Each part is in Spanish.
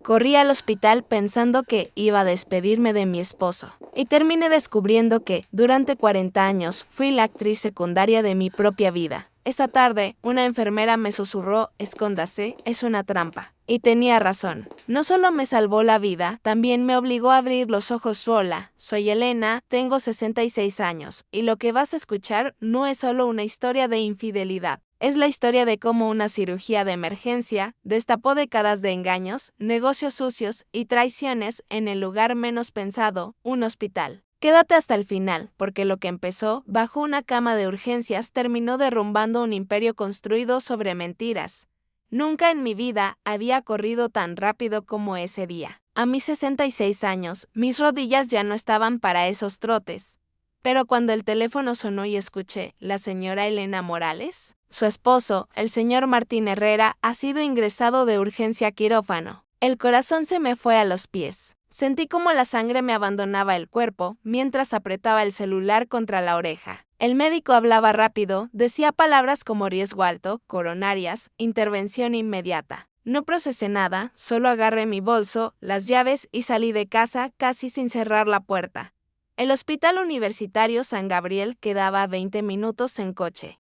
Corrí al hospital pensando que iba a despedirme de mi esposo, y terminé descubriendo que, durante 40 años, fui la actriz secundaria de mi propia vida. Esa tarde, una enfermera me susurró: escóndase, es una trampa. Y tenía razón. No solo me salvó la vida, también me obligó a abrir los ojos. Hola, soy Elena, tengo 66 años, y lo que vas a escuchar no es solo una historia de infidelidad. Es la historia de cómo una cirugía de emergencia destapó décadas de engaños, negocios sucios y traiciones en el lugar menos pensado, un hospital. Quédate hasta el final, porque lo que empezó bajo una cama de urgencias terminó derrumbando un imperio construido sobre mentiras. Nunca en mi vida había corrido tan rápido como ese día. A mis 66 años, mis rodillas ya no estaban para esos trotes. Pero cuando el teléfono sonó y escuché: la señora Elena Morales, su esposo, el señor Martín Herrera, ha sido ingresado de urgencia a quirófano. El corazón se me fue a los pies. Sentí como la sangre me abandonaba el cuerpo mientras apretaba el celular contra la oreja. El médico hablaba rápido, decía palabras como riesgo alto, coronarias, intervención inmediata. No procesé nada, solo agarré mi bolso, las llaves y salí de casa casi sin cerrar la puerta. El Hospital Universitario San Gabriel quedaba a 20 minutos en coche.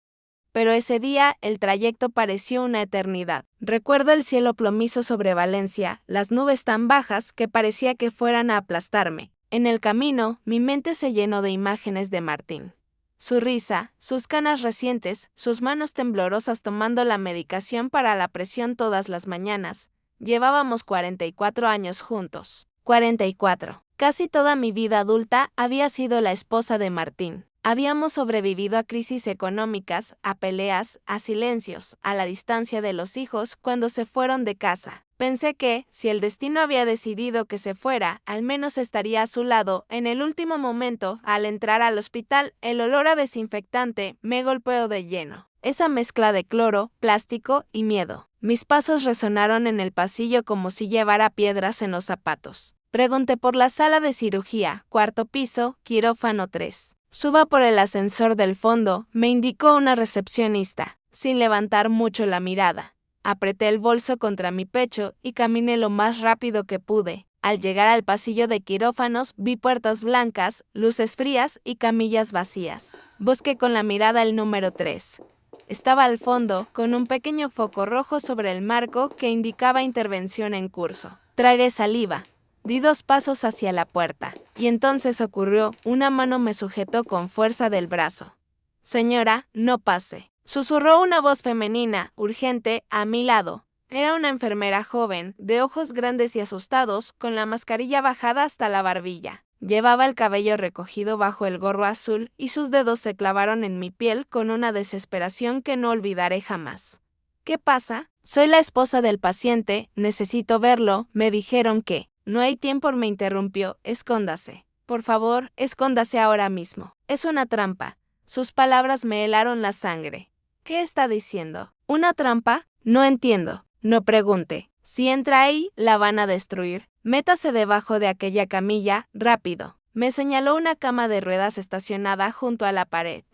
Pero ese día el trayecto pareció una eternidad. Recuerdo el cielo plomizo sobre Valencia, las nubes tan bajas que parecía que fueran a aplastarme. En el camino, mi mente se llenó de imágenes de Martín. Su risa, sus canas recientes, sus manos temblorosas tomando la medicación para la presión todas las mañanas. Llevábamos 44 años juntos. 44. Casi toda mi vida adulta había sido la esposa de Martín. Habíamos sobrevivido a crisis económicas, a peleas, a silencios, a la distancia de los hijos cuando se fueron de casa. Pensé que, si el destino había decidido que se fuera, al menos estaría a su lado. En el último momento, al entrar al hospital, el olor a desinfectante me golpeó de lleno. Esa mezcla de cloro, plástico y miedo. Mis pasos resonaron en el pasillo como si llevara piedras en los zapatos. Pregunté por la sala de cirugía, cuarto piso, quirófano 3. Suba por el ascensor del fondo, me indicó una recepcionista, sin levantar mucho la mirada. Apreté el bolso contra mi pecho y caminé lo más rápido que pude. Al llegar al pasillo de quirófanos, vi puertas blancas, luces frías y camillas vacías. Busqué con la mirada el número 3. Estaba al fondo, con un pequeño foco rojo sobre el marco que indicaba intervención en curso. Tragué saliva. Di 2 pasos hacia la puerta, y entonces ocurrió: una mano me sujetó con fuerza del brazo. Señora, no pase. Susurró una voz femenina, urgente, a mi lado. Era una enfermera joven, de ojos grandes y asustados, con la mascarilla bajada hasta la barbilla. Llevaba el cabello recogido bajo el gorro azul y sus dedos se clavaron en mi piel con una desesperación que no olvidaré jamás. ¿Qué pasa? Soy la esposa del paciente, necesito verlo, me dijeron que... No hay tiempo, me interrumpió. Escóndase. Por favor, escóndase ahora mismo. Es una trampa. Sus palabras me helaron la sangre. ¿Qué está diciendo? ¿Una trampa? No entiendo. No pregunte. Si entra ahí, la van a destruir. Métase debajo de aquella camilla, rápido. Me señaló una cama de ruedas estacionada junto a la pared.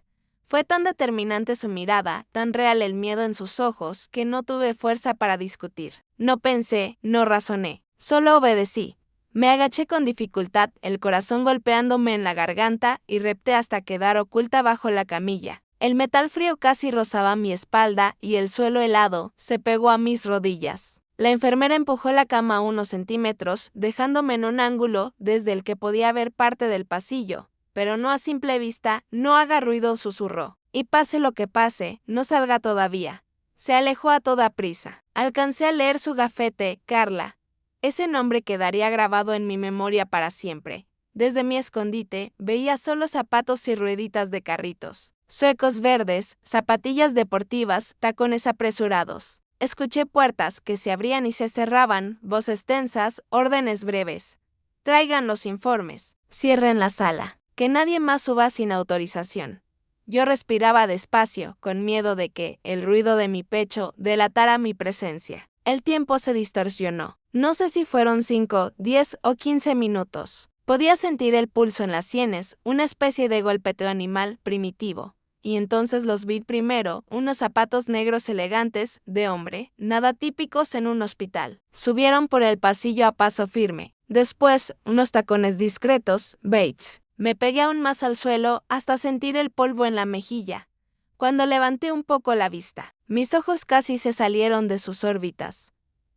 Fue tan determinante su mirada, tan real el miedo en sus ojos, que no tuve fuerza para discutir. No pensé, no razoné. Solo obedecí. Me agaché con dificultad, el corazón golpeándome en la garganta, y repté hasta quedar oculta bajo la camilla. El metal frío casi rozaba mi espalda y el suelo helado se pegó a mis rodillas. La enfermera empujó la cama unos centímetros, dejándome en un ángulo desde el que podía ver parte del pasillo, pero no a simple vista. No haga ruido, susurró. Y pase lo que pase, no salga todavía. Se alejó a toda prisa. Alcancé a leer su gafete, Carla. Ese nombre quedaría grabado en mi memoria para siempre. Desde mi escondite, veía solo zapatos y rueditas de carritos, suecos verdes, zapatillas deportivas, tacones apresurados. Escuché puertas que se abrían y se cerraban, voces tensas, órdenes breves. Traigan los informes. Cierren la sala. Que nadie más suba sin autorización. Yo respiraba despacio, con miedo de que el ruido de mi pecho delatara mi presencia. El tiempo se distorsionó. No sé si fueron 5, 10 o 15 minutos. Podía sentir el pulso en las sienes, una especie de golpeteo animal primitivo. y entonces los vi primero, unos zapatos negros elegantes, de hombre, nada típicos en un hospital. Subieron por el pasillo a paso firme. Después, unos tacones discretos, beige. Me pegué aún más al suelo hasta sentir el polvo en la mejilla. Cuando levanté un poco la vista, mis ojos casi se salieron de sus órbitas.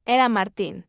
Era Martín.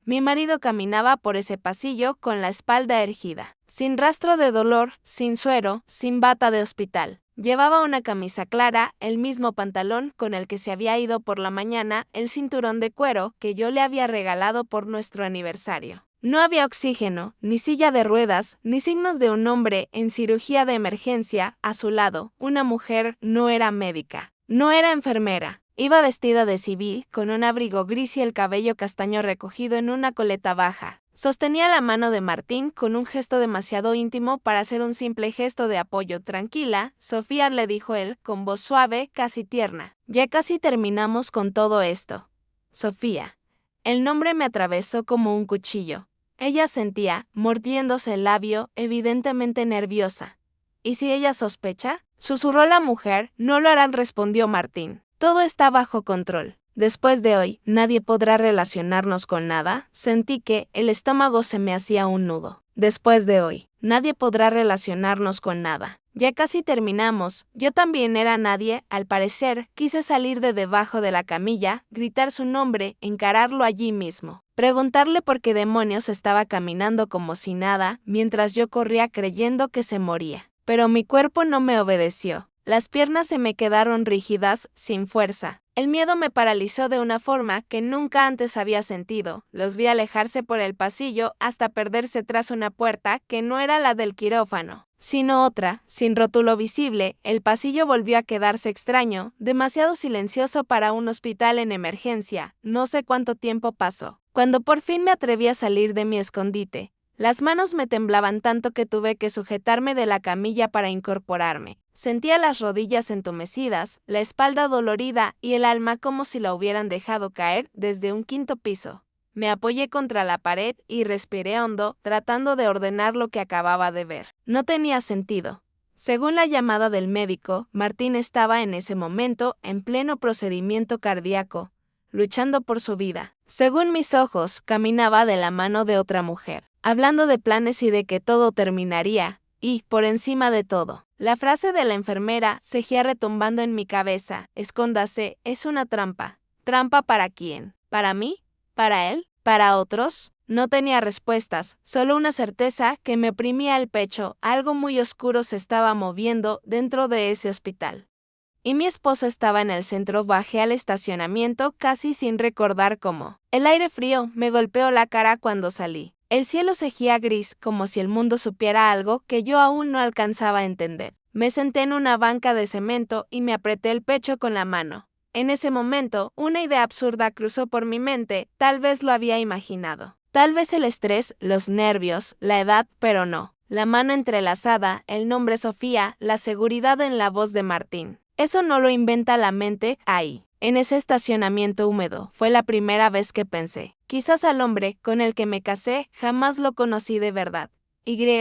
Mi marido caminaba por ese pasillo con la espalda erguida, sin rastro de dolor, sin suero, sin bata de hospital. Llevaba una camisa clara, el mismo pantalón con el que se había ido por la mañana, el cinturón de cuero que yo le había regalado por nuestro aniversario. No había oxígeno, ni silla de ruedas, ni signos de un hombre en cirugía de emergencia a su lado. Una mujer no era médica, no era enfermera. Iba vestida de civil, con un abrigo gris y el cabello castaño recogido en una coleta baja. Sostenía la mano de Martín con un gesto demasiado íntimo para ser un simple gesto de apoyo. Tranquila, Sofía, le dijo él, con voz suave, casi tierna. Ya casi terminamos con todo esto. Sofía. El nombre me atravesó como un cuchillo. Ella sentía, mordiéndose el labio, evidentemente nerviosa. ¿Y si ella sospecha? Susurró la mujer. No lo harán, respondió Martín. Todo está bajo control. Después de hoy, nadie podrá relacionarnos con nada. Sentí que el estómago se me hacía un nudo. Después de hoy, nadie podrá relacionarnos con nada. Ya casi terminamos. Yo también era nadie, al parecer. Quise salir de debajo de la camilla, gritar su nombre, encararlo allí mismo. Preguntarle por qué demonios estaba caminando como si nada, mientras yo corría creyendo que se moría. Pero mi cuerpo no me obedeció. Las piernas se me quedaron rígidas, sin fuerza. El miedo me paralizó de una forma que nunca antes había sentido. Los vi alejarse por el pasillo hasta perderse tras una puerta que no era la del quirófano, sino otra, sin rótulo visible. El pasillo volvió a quedarse extraño, demasiado silencioso para un hospital en emergencia. No sé cuánto tiempo pasó. Cuando por fin me atreví a salir de mi escondite, las manos me temblaban tanto que tuve que sujetarme de la camilla para incorporarme. Sentía las rodillas entumecidas, la espalda dolorida y el alma como si la hubieran dejado caer desde un quinto piso. Me apoyé contra la pared y respiré hondo, tratando de ordenar lo que acababa de ver. No tenía sentido. Según la llamada del médico, Martín estaba en ese momento en pleno procedimiento cardíaco, luchando por su vida. Según mis ojos, caminaba de la mano de otra mujer, hablando de planes y de que todo terminaría, y, por encima de todo, la frase de la enfermera seguía retumbando en mi cabeza. Escóndase, es una trampa. ¿Trampa para quién? ¿Para mí? ¿Para él? ¿Para otros? No tenía respuestas, solo una certeza que me oprimía el pecho. Algo muy oscuro se estaba moviendo dentro de ese hospital. Y mi esposo estaba en el centro. Bajé al estacionamiento casi sin recordar cómo. El aire frío me golpeó la cara cuando salí. El cielo seguía gris, como si el mundo supiera algo que yo aún no alcanzaba a entender. Me senté en una banca de cemento y me apreté el pecho con la mano. En ese momento, una idea absurda cruzó por mi mente. Tal vez lo había imaginado. Tal vez el estrés, los nervios, la edad, pero no. La mano entrelazada, el nombre Sofía, la seguridad en la voz de Martín. Eso no lo inventa la mente. Ahí, en ese estacionamiento húmedo, fue la primera vez que pensé. Quizás al hombre con el que me casé jamás lo conocí de verdad.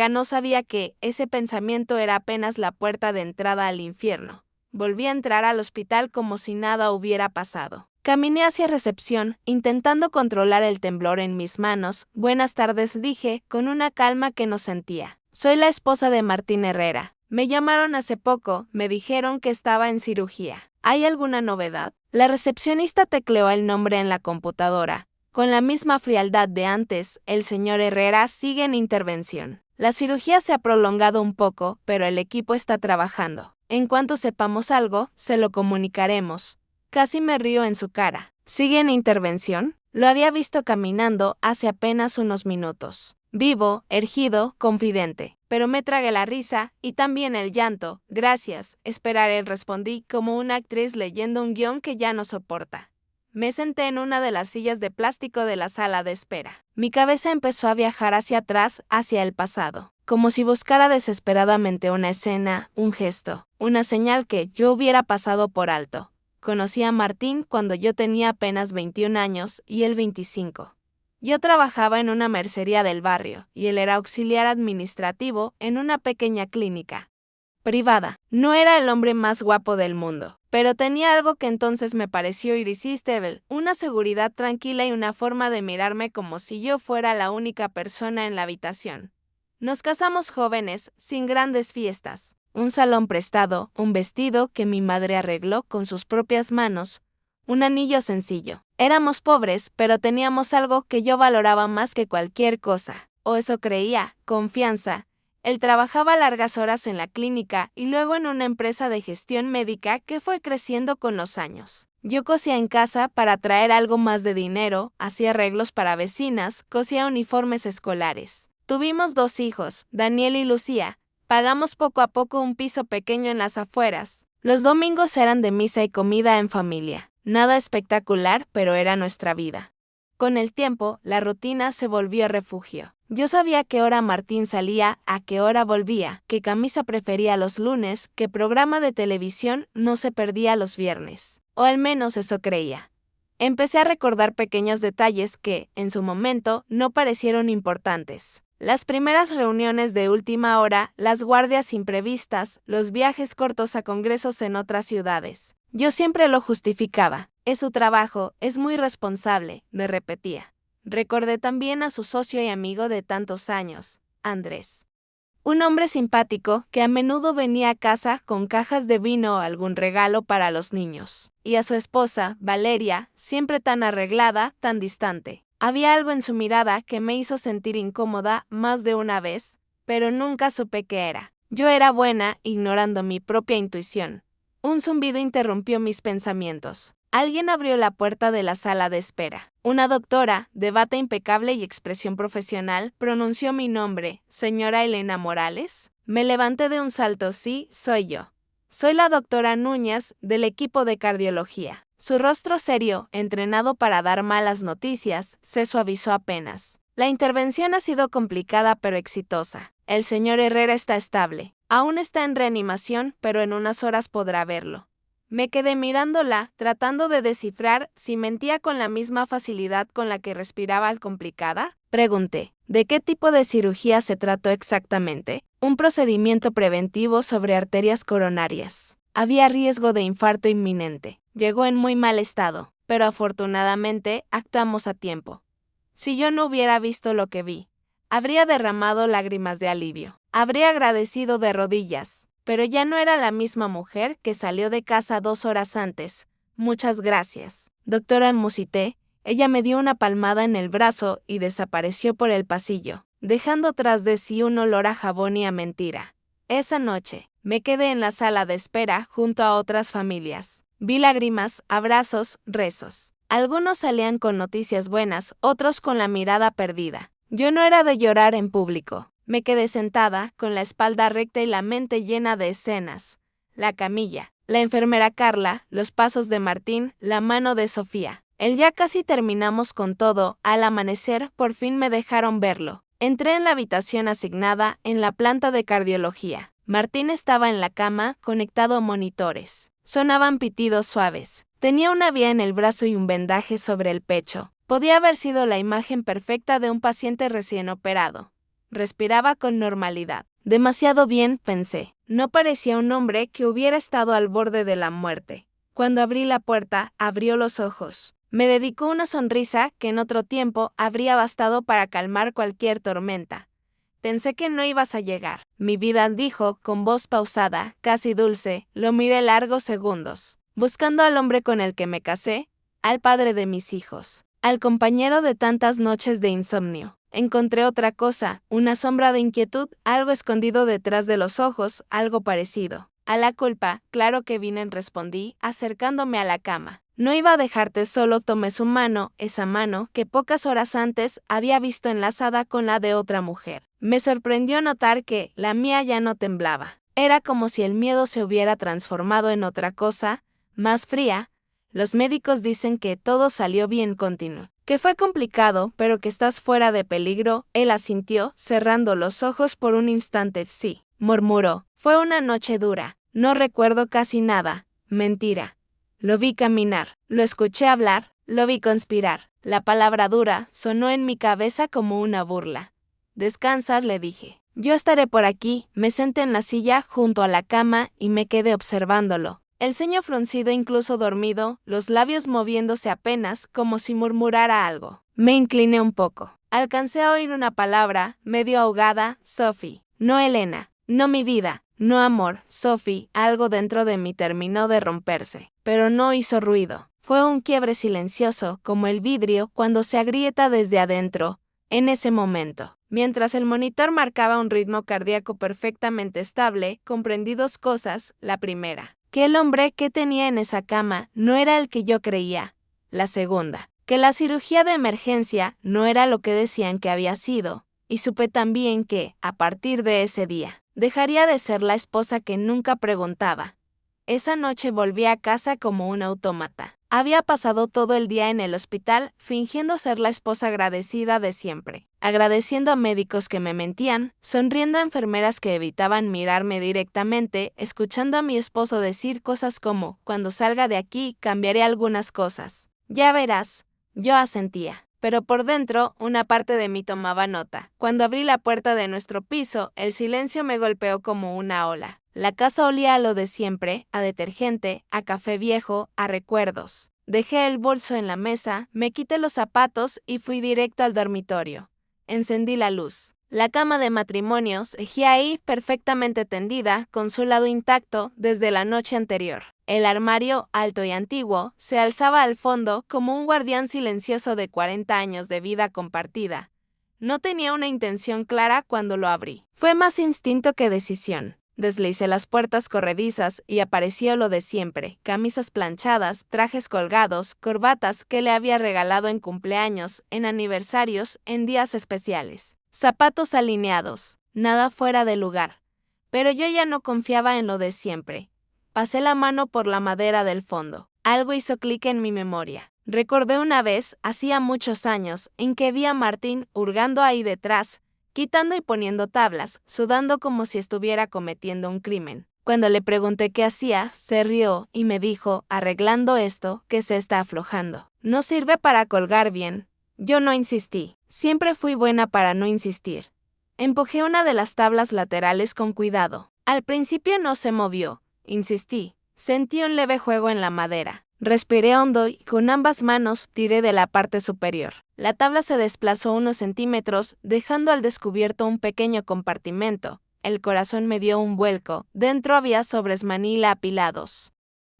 No sabía que ese pensamiento era apenas la puerta de entrada al infierno. Volví a entrar al hospital como si nada hubiera pasado. Caminé hacia recepción, intentando controlar el temblor en mis manos. Buenas tardes, dije, con una calma que no sentía. Soy la esposa de Martín Herrera. Me llamaron hace poco, me dijeron que estaba en cirugía. ¿Hay alguna novedad? La recepcionista tecleó el nombre en la computadora. Con la misma frialdad de antes, el señor Herrera sigue en intervención. La cirugía se ha prolongado un poco, pero el equipo está trabajando. En cuanto sepamos algo, se lo comunicaremos. Casi me río en su cara. ¿Sigue en intervención? Lo había visto caminando hace apenas unos minutos. Vivo, erguido, confidente. Pero me tragué la risa y también el llanto. Gracias, esperaré, respondí como una actriz leyendo un guión que ya no soporta. Me senté en una de las sillas de plástico de la sala de espera. Mi cabeza empezó a viajar hacia atrás, hacia el pasado, como si buscara desesperadamente una escena, un gesto, una señal que yo hubiera pasado por alto. Conocí a Martín cuando yo tenía apenas 21 años y él 25. Yo trabajaba en una mercería del barrio y él era auxiliar administrativo en una pequeña clínica. privada. No era el hombre más guapo del mundo, pero tenía algo que entonces me pareció irresistible, una seguridad tranquila y una forma de mirarme como si yo fuera la única persona en la habitación. Nos casamos jóvenes, sin grandes fiestas. Un salón prestado, un vestido que mi madre arregló con sus propias manos, un anillo sencillo. Éramos pobres, pero teníamos algo que yo valoraba más que cualquier cosa, o eso creía, confianza. Él trabajaba largas horas en la clínica y luego en una empresa de gestión médica que fue creciendo con los años. Yo cosía en casa para traer algo más de dinero, hacía arreglos para vecinas, cosía uniformes escolares. Tuvimos 2 hijos, Daniel y Lucía. Pagamos poco a poco un piso pequeño en las afueras. Los domingos eran de misa y comida en familia. Nada espectacular, pero era nuestra vida. Con el tiempo, la rutina se volvió refugio. Yo sabía a qué hora Martín salía, a qué hora volvía, qué camisa prefería los lunes, qué programa de televisión no se perdía los viernes. O al menos eso creía. Empecé a recordar pequeños detalles que, en su momento, no parecieron importantes. Las primeras reuniones de última hora, las guardias imprevistas, los viajes cortos a congresos en otras ciudades. Yo siempre lo justificaba. Es su trabajo, es muy responsable, me repetía. Recordé también a su socio y amigo de tantos años, Andrés. Un hombre simpático que a menudo venía a casa con cajas de vino o algún regalo para los niños. Y a su esposa, Valeria, siempre tan arreglada, tan distante. Había algo en su mirada que me hizo sentir incómoda más de una vez, pero nunca supe qué era. Yo era buena, ignorando mi propia intuición. Un zumbido interrumpió mis pensamientos. Alguien abrió la puerta de la sala de espera. Una doctora, de bata impecable y expresión profesional, pronunció mi nombre, ¿señora Elena Morales? Me levanté de un salto. Sí, soy yo. Soy la doctora Núñez, del equipo de cardiología. Su rostro serio, entrenado para dar malas noticias, se suavizó apenas. La intervención ha sido complicada pero exitosa. El señor Herrera está estable. Aún está en reanimación, pero en unas horas podrá verlo. Me quedé mirándola, tratando de descifrar si mentía con la misma facilidad con la que respiraba al complicada. Pregunté, ¿de qué tipo de cirugía se trató exactamente? Un procedimiento preventivo sobre arterias coronarias. Había riesgo de infarto inminente. Llegó en muy mal estado, pero afortunadamente actuamos a tiempo. Si yo no hubiera visto lo que vi, habría derramado lágrimas de alivio. Habría agradecido de rodillas, pero ya no era la misma mujer que salió de casa 2 horas antes. Muchas gracias, doctora, musité. Ella me dio una palmada en el brazo y desapareció por el pasillo, dejando tras de sí un olor a jabón y a mentira. Esa noche, me quedé en la sala de espera junto a otras familias. Vi lágrimas, abrazos, rezos. Algunos salían con noticias buenas, otros con la mirada perdida. Yo no era de llorar en público. Me quedé sentada, con la espalda recta y la mente llena de escenas. La camilla, la enfermera Carla, los pasos de Martín, la mano de Sofía. Ya casi terminamos con todo. Al amanecer, por fin me dejaron verlo. Entré en la habitación asignada, en la planta de cardiología. Martín estaba en la cama, conectado a monitores. Sonaban pitidos suaves. Tenía una vía en el brazo y un vendaje sobre el pecho. Podía haber sido la imagen perfecta de un paciente recién operado. Respiraba con normalidad. Demasiado bien, pensé. No parecía un hombre que hubiera estado al borde de la muerte. Cuando abrí la puerta, abrió los ojos. Me dedicó una sonrisa que en otro tiempo habría bastado para calmar cualquier tormenta. Pensé que no ibas a llegar. Mi vida, dijo, con voz pausada, casi dulce. Lo miré largos segundos, buscando al hombre con el que me casé, al padre de mis hijos, al compañero de tantas noches de insomnio. Encontré otra cosa, una sombra de inquietud, algo escondido detrás de los ojos, algo parecido a la culpa. Claro que vine, respondí, acercándome a la cama. No iba a dejarte solo. Tomé su mano, esa mano que pocas horas antes había visto enlazada con la de otra mujer. Me sorprendió notar que la mía ya no temblaba. Era como si el miedo se hubiera transformado en otra cosa, más fría. Los médicos dicen que todo salió bien, continuó. Que fue complicado, pero que estás fuera de peligro. Él asintió, cerrando los ojos por un instante. Sí, murmuró. Fue una noche dura. No recuerdo casi nada. Mentira. Lo vi caminar, lo escuché hablar, lo vi conspirar. La palabra dura sonó en mi cabeza como una burla. Descansa, le dije. Yo estaré por aquí. Me senté en la silla junto a la cama y me quedé observándolo. El ceño fruncido, incluso dormido, los labios moviéndose apenas como si murmurara algo. Me incliné un poco. Alcancé a oír una palabra, medio ahogada: Sophie. No Elena. No mi vida. No amor. Sophie. Algo dentro de mí terminó de romperse, pero no hizo ruido. Fue un quiebre silencioso, como el vidrio cuando se agrieta desde adentro. En ese momento, mientras el monitor marcaba un ritmo cardíaco perfectamente estable, comprendí dos cosas. La primera, que el hombre que tenía en esa cama no era el que yo creía. La segunda, que la cirugía de emergencia no era lo que decían que había sido. Y supe también que, a partir de ese día, dejaría de ser la esposa que nunca preguntaba. Esa noche volví a casa como un autómata. Había pasado todo el día en el hospital fingiendo ser la esposa agradecida de siempre, agradeciendo a médicos que me mentían, sonriendo a enfermeras que evitaban mirarme directamente, escuchando a mi esposo decir cosas como: cuando salga de aquí cambiaré algunas cosas. Ya verás. Yo asentía. Pero por dentro, una parte de mí tomaba nota. Cuando abrí la puerta de nuestro piso, el silencio me golpeó como una ola. La casa olía a lo de siempre, a detergente, a café viejo, a recuerdos. Dejé el bolso en la mesa, me quité los zapatos y fui directo al dormitorio. Encendí la luz. La cama de matrimonio seguía ahí perfectamente tendida, con su lado intacto desde la noche anterior. El armario, alto y antiguo, se alzaba al fondo como un guardián silencioso de 40 años de vida compartida. No tenía una intención clara cuando lo abrí. Fue más instinto que decisión. Deslicé las puertas corredizas y apareció lo de siempre: camisas planchadas, trajes colgados, corbatas que le había regalado en cumpleaños, en aniversarios, en días especiales. Zapatos alineados, nada fuera de lugar. Pero yo ya no confiaba en lo de siempre. Pasé la mano por la madera del fondo. Algo hizo clic en mi memoria. Recordé una vez, hacía muchos años, en que vi a Martín hurgando ahí detrás, quitando y poniendo tablas, sudando como si estuviera cometiendo un crimen. Cuando le pregunté qué hacía, se rió y me dijo: arreglando esto, que se está aflojando. No sirve para colgar bien. Yo no insistí. Siempre fui buena para no insistir. Empujé una de las tablas laterales con cuidado. Al principio no se movió. Insistí. Sentí un leve juego en la madera. Respiré hondo y con ambas manos tiré de la parte superior. La tabla se desplazó unos centímetros, dejando al descubierto un pequeño compartimento. El corazón me dio un vuelco. Dentro había sobres manila apilados,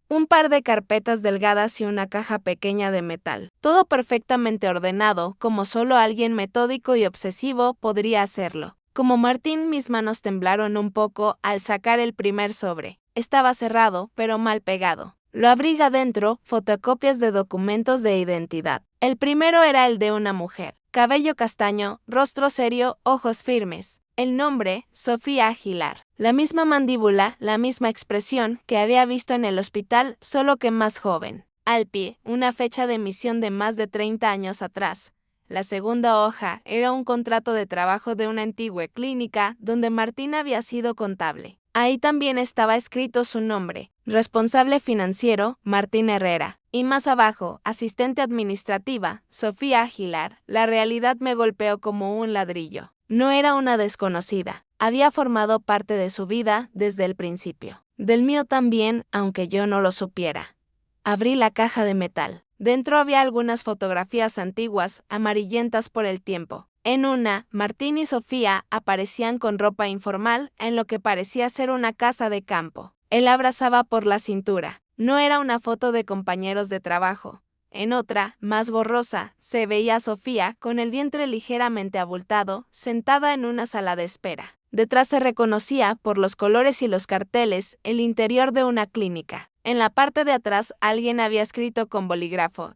un par de carpetas delgadas y una caja pequeña de metal. Todo perfectamente ordenado, como solo alguien metódico y obsesivo podría hacerlo. Como Martín, mis manos temblaron un poco al sacar el primer sobre. Estaba cerrado, pero mal pegado. Lo abrí adentro, fotocopias de documentos de identidad. El primero era el de una mujer. Cabello castaño, rostro serio, ojos firmes. El nombre: Sofía Aguilar. La misma mandíbula, la misma expresión que había visto en el hospital, solo que más joven. Al pie, una fecha de emisión de más de 30 años atrás. La segunda hoja era un contrato de trabajo de una antigua clínica donde Martín había sido contable. Ahí también estaba escrito su nombre: responsable financiero, Martín Herrera. Y más abajo, asistente administrativa, Sofía Aguilar. La realidad me golpeó como un ladrillo. No era una desconocida. Había formado parte de su vida desde el principio. Del mío también, aunque yo no lo supiera. Abrí la caja de metal. Dentro había algunas fotografías antiguas, amarillentas por el tiempo. En una, Martín y Sofía aparecían con ropa informal en lo que parecía ser una casa de campo. Él abrazaba por la cintura. No era una foto de compañeros de trabajo. En otra, más borrosa, se veía a Sofía con el vientre ligeramente abultado, sentada en una sala de espera. Detrás se reconocía, por los colores y los carteles, el interior de una clínica. En la parte de atrás alguien había escrito con bolígrafo: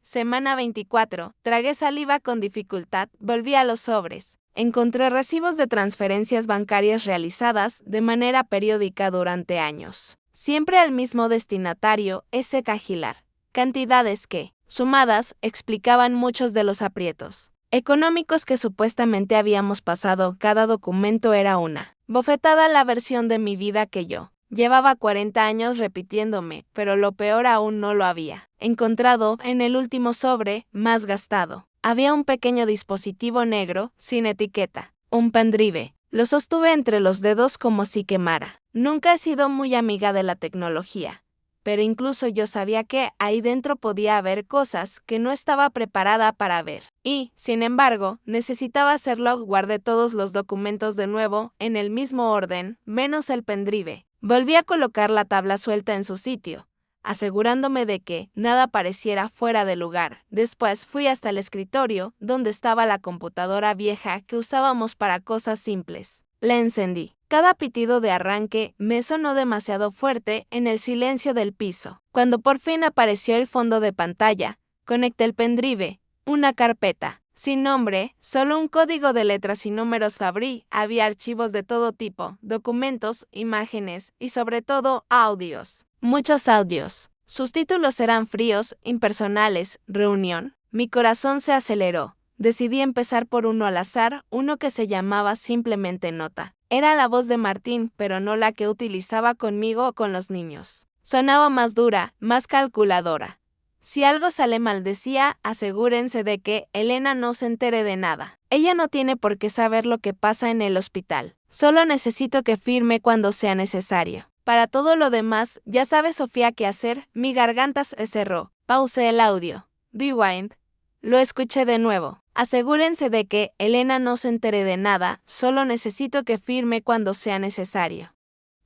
semana 24, tragué saliva con dificultad, volví a los sobres. Encontré recibos de transferencias bancarias realizadas de manera periódica durante años. Siempre al mismo destinatario, Aguilar. Cantidades que, sumadas, explicaban muchos de los aprietos económicos que supuestamente habíamos pasado. Cada documento era una bofetada a la versión de mi vida que yo llevaba 40 años repitiéndome, pero lo peor aún no lo había encontrado. En el último sobre, más gastado, había un pequeño dispositivo negro, sin etiqueta, un pendrive. Lo sostuve entre los dedos como si quemara. Nunca he sido muy amiga de la tecnología, pero incluso yo sabía que ahí dentro podía haber cosas que no estaba preparada para ver. Y, sin embargo, necesitaba hacerlo. Guardé todos los documentos de nuevo, en el mismo orden, menos el pendrive. Volví a colocar la tabla suelta en su sitio, asegurándome de que nada pareciera fuera de lugar. Después fui hasta el escritorio, donde estaba la computadora vieja que usábamos para cosas simples. La encendí. Cada pitido de arranque me sonó demasiado fuerte en el silencio del piso. Cuando por fin apareció el fondo de pantalla, conecté el pendrive, una carpeta, sin nombre, solo un código de letras y números. Abrí, había archivos de todo tipo, documentos, imágenes y sobre todo audios. Muchos audios. Sus títulos eran fríos, impersonales, reunión. Mi corazón se aceleró. Decidí empezar por uno al azar, uno que se llamaba simplemente Nota. Era la voz de Martín, pero no la que utilizaba conmigo o con los niños. Sonaba más dura, más calculadora. Si algo sale mal, decía, asegúrense de que Elena no se entere de nada. Ella no tiene por qué saber lo que pasa en el hospital. Solo necesito que firme cuando sea necesario. Para todo lo demás, ya sabe Sofía qué hacer. Mi garganta se cerró. Pausé el audio. Rewind. Lo escuché de nuevo. Asegúrense de que Elena no se entere de nada, solo necesito que firme cuando sea necesario.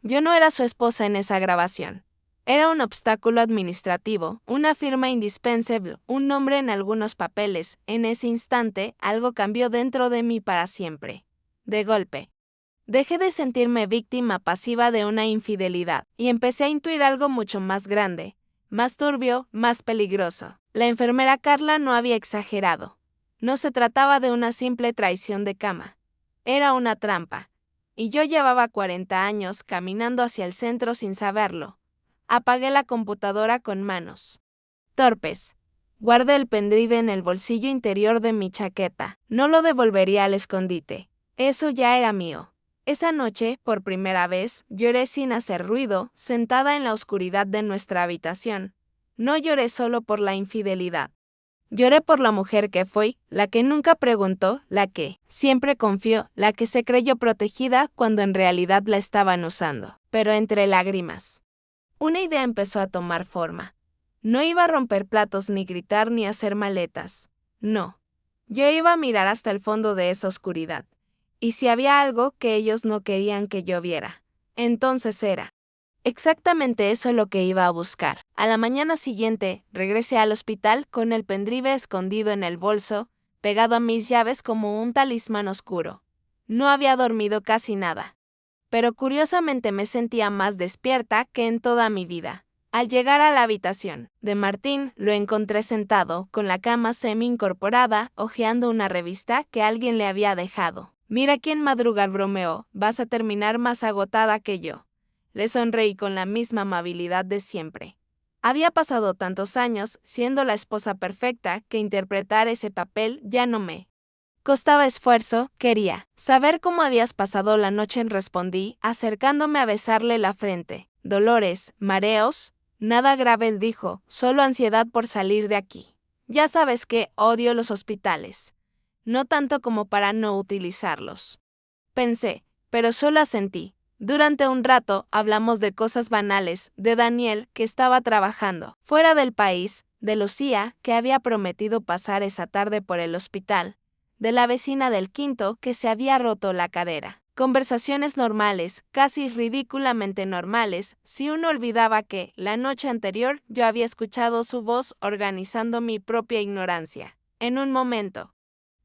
Yo no era su esposa en esa grabación. Era un obstáculo administrativo, una firma indispensable, un nombre en algunos papeles. En ese instante, algo cambió dentro de mí para siempre. De golpe. Dejé de sentirme víctima pasiva de una infidelidad y empecé a intuir algo mucho más grande, más turbio, más peligroso. La enfermera Carla no había exagerado. No se trataba de una simple traición de cama. Era una trampa. Y yo llevaba 40 años caminando hacia el centro sin saberlo. Apagué la computadora con manos torpes. Guardé el pendrive en el bolsillo interior de mi chaqueta. No lo devolvería al escondite. Eso ya era mío. Esa noche, por primera vez, lloré sin hacer ruido, sentada en la oscuridad de nuestra habitación. No lloré solo por la infidelidad. Lloré por la mujer que fui, la que nunca preguntó, la que siempre confió, la que se creyó protegida cuando en realidad la estaban usando. Pero entre lágrimas, una idea empezó a tomar forma. No iba a romper platos, ni gritar, ni hacer maletas. No. Yo iba a mirar hasta el fondo de esa oscuridad. Y si había algo que ellos no querían que yo viera, entonces era exactamente eso lo que iba a buscar. A la mañana siguiente, regresé al hospital con el pendrive escondido en el bolso, pegado a mis llaves como un talismán oscuro. No había dormido casi nada. Pero curiosamente me sentía más despierta que en toda mi vida. Al llegar a la habitación de Martín, lo encontré sentado, con la cama semi-incorporada, hojeando una revista que alguien le había dejado. Mira quién madruga, bromeó, vas a terminar más agotada que yo. Le sonreí con la misma amabilidad de siempre. Había pasado tantos años siendo la esposa perfecta que interpretar ese papel ya no me costaba esfuerzo. Quería saber cómo habías pasado la noche, respondí, acercándome a besarle la frente. Dolores, mareos, nada grave, dijo, solo ansiedad por salir de aquí. Ya sabes que odio los hospitales. No tanto como para no utilizarlos. Pensé, pero solo asentí. Durante un rato hablamos de cosas banales, de Daniel, que estaba trabajando fuera del país, de Lucía, que había prometido pasar esa tarde por el hospital, de la vecina del quinto, que se había roto la cadera. Conversaciones normales, casi ridículamente normales, si uno olvidaba que, la noche anterior, yo había escuchado su voz organizando mi propia ignorancia. En un momento,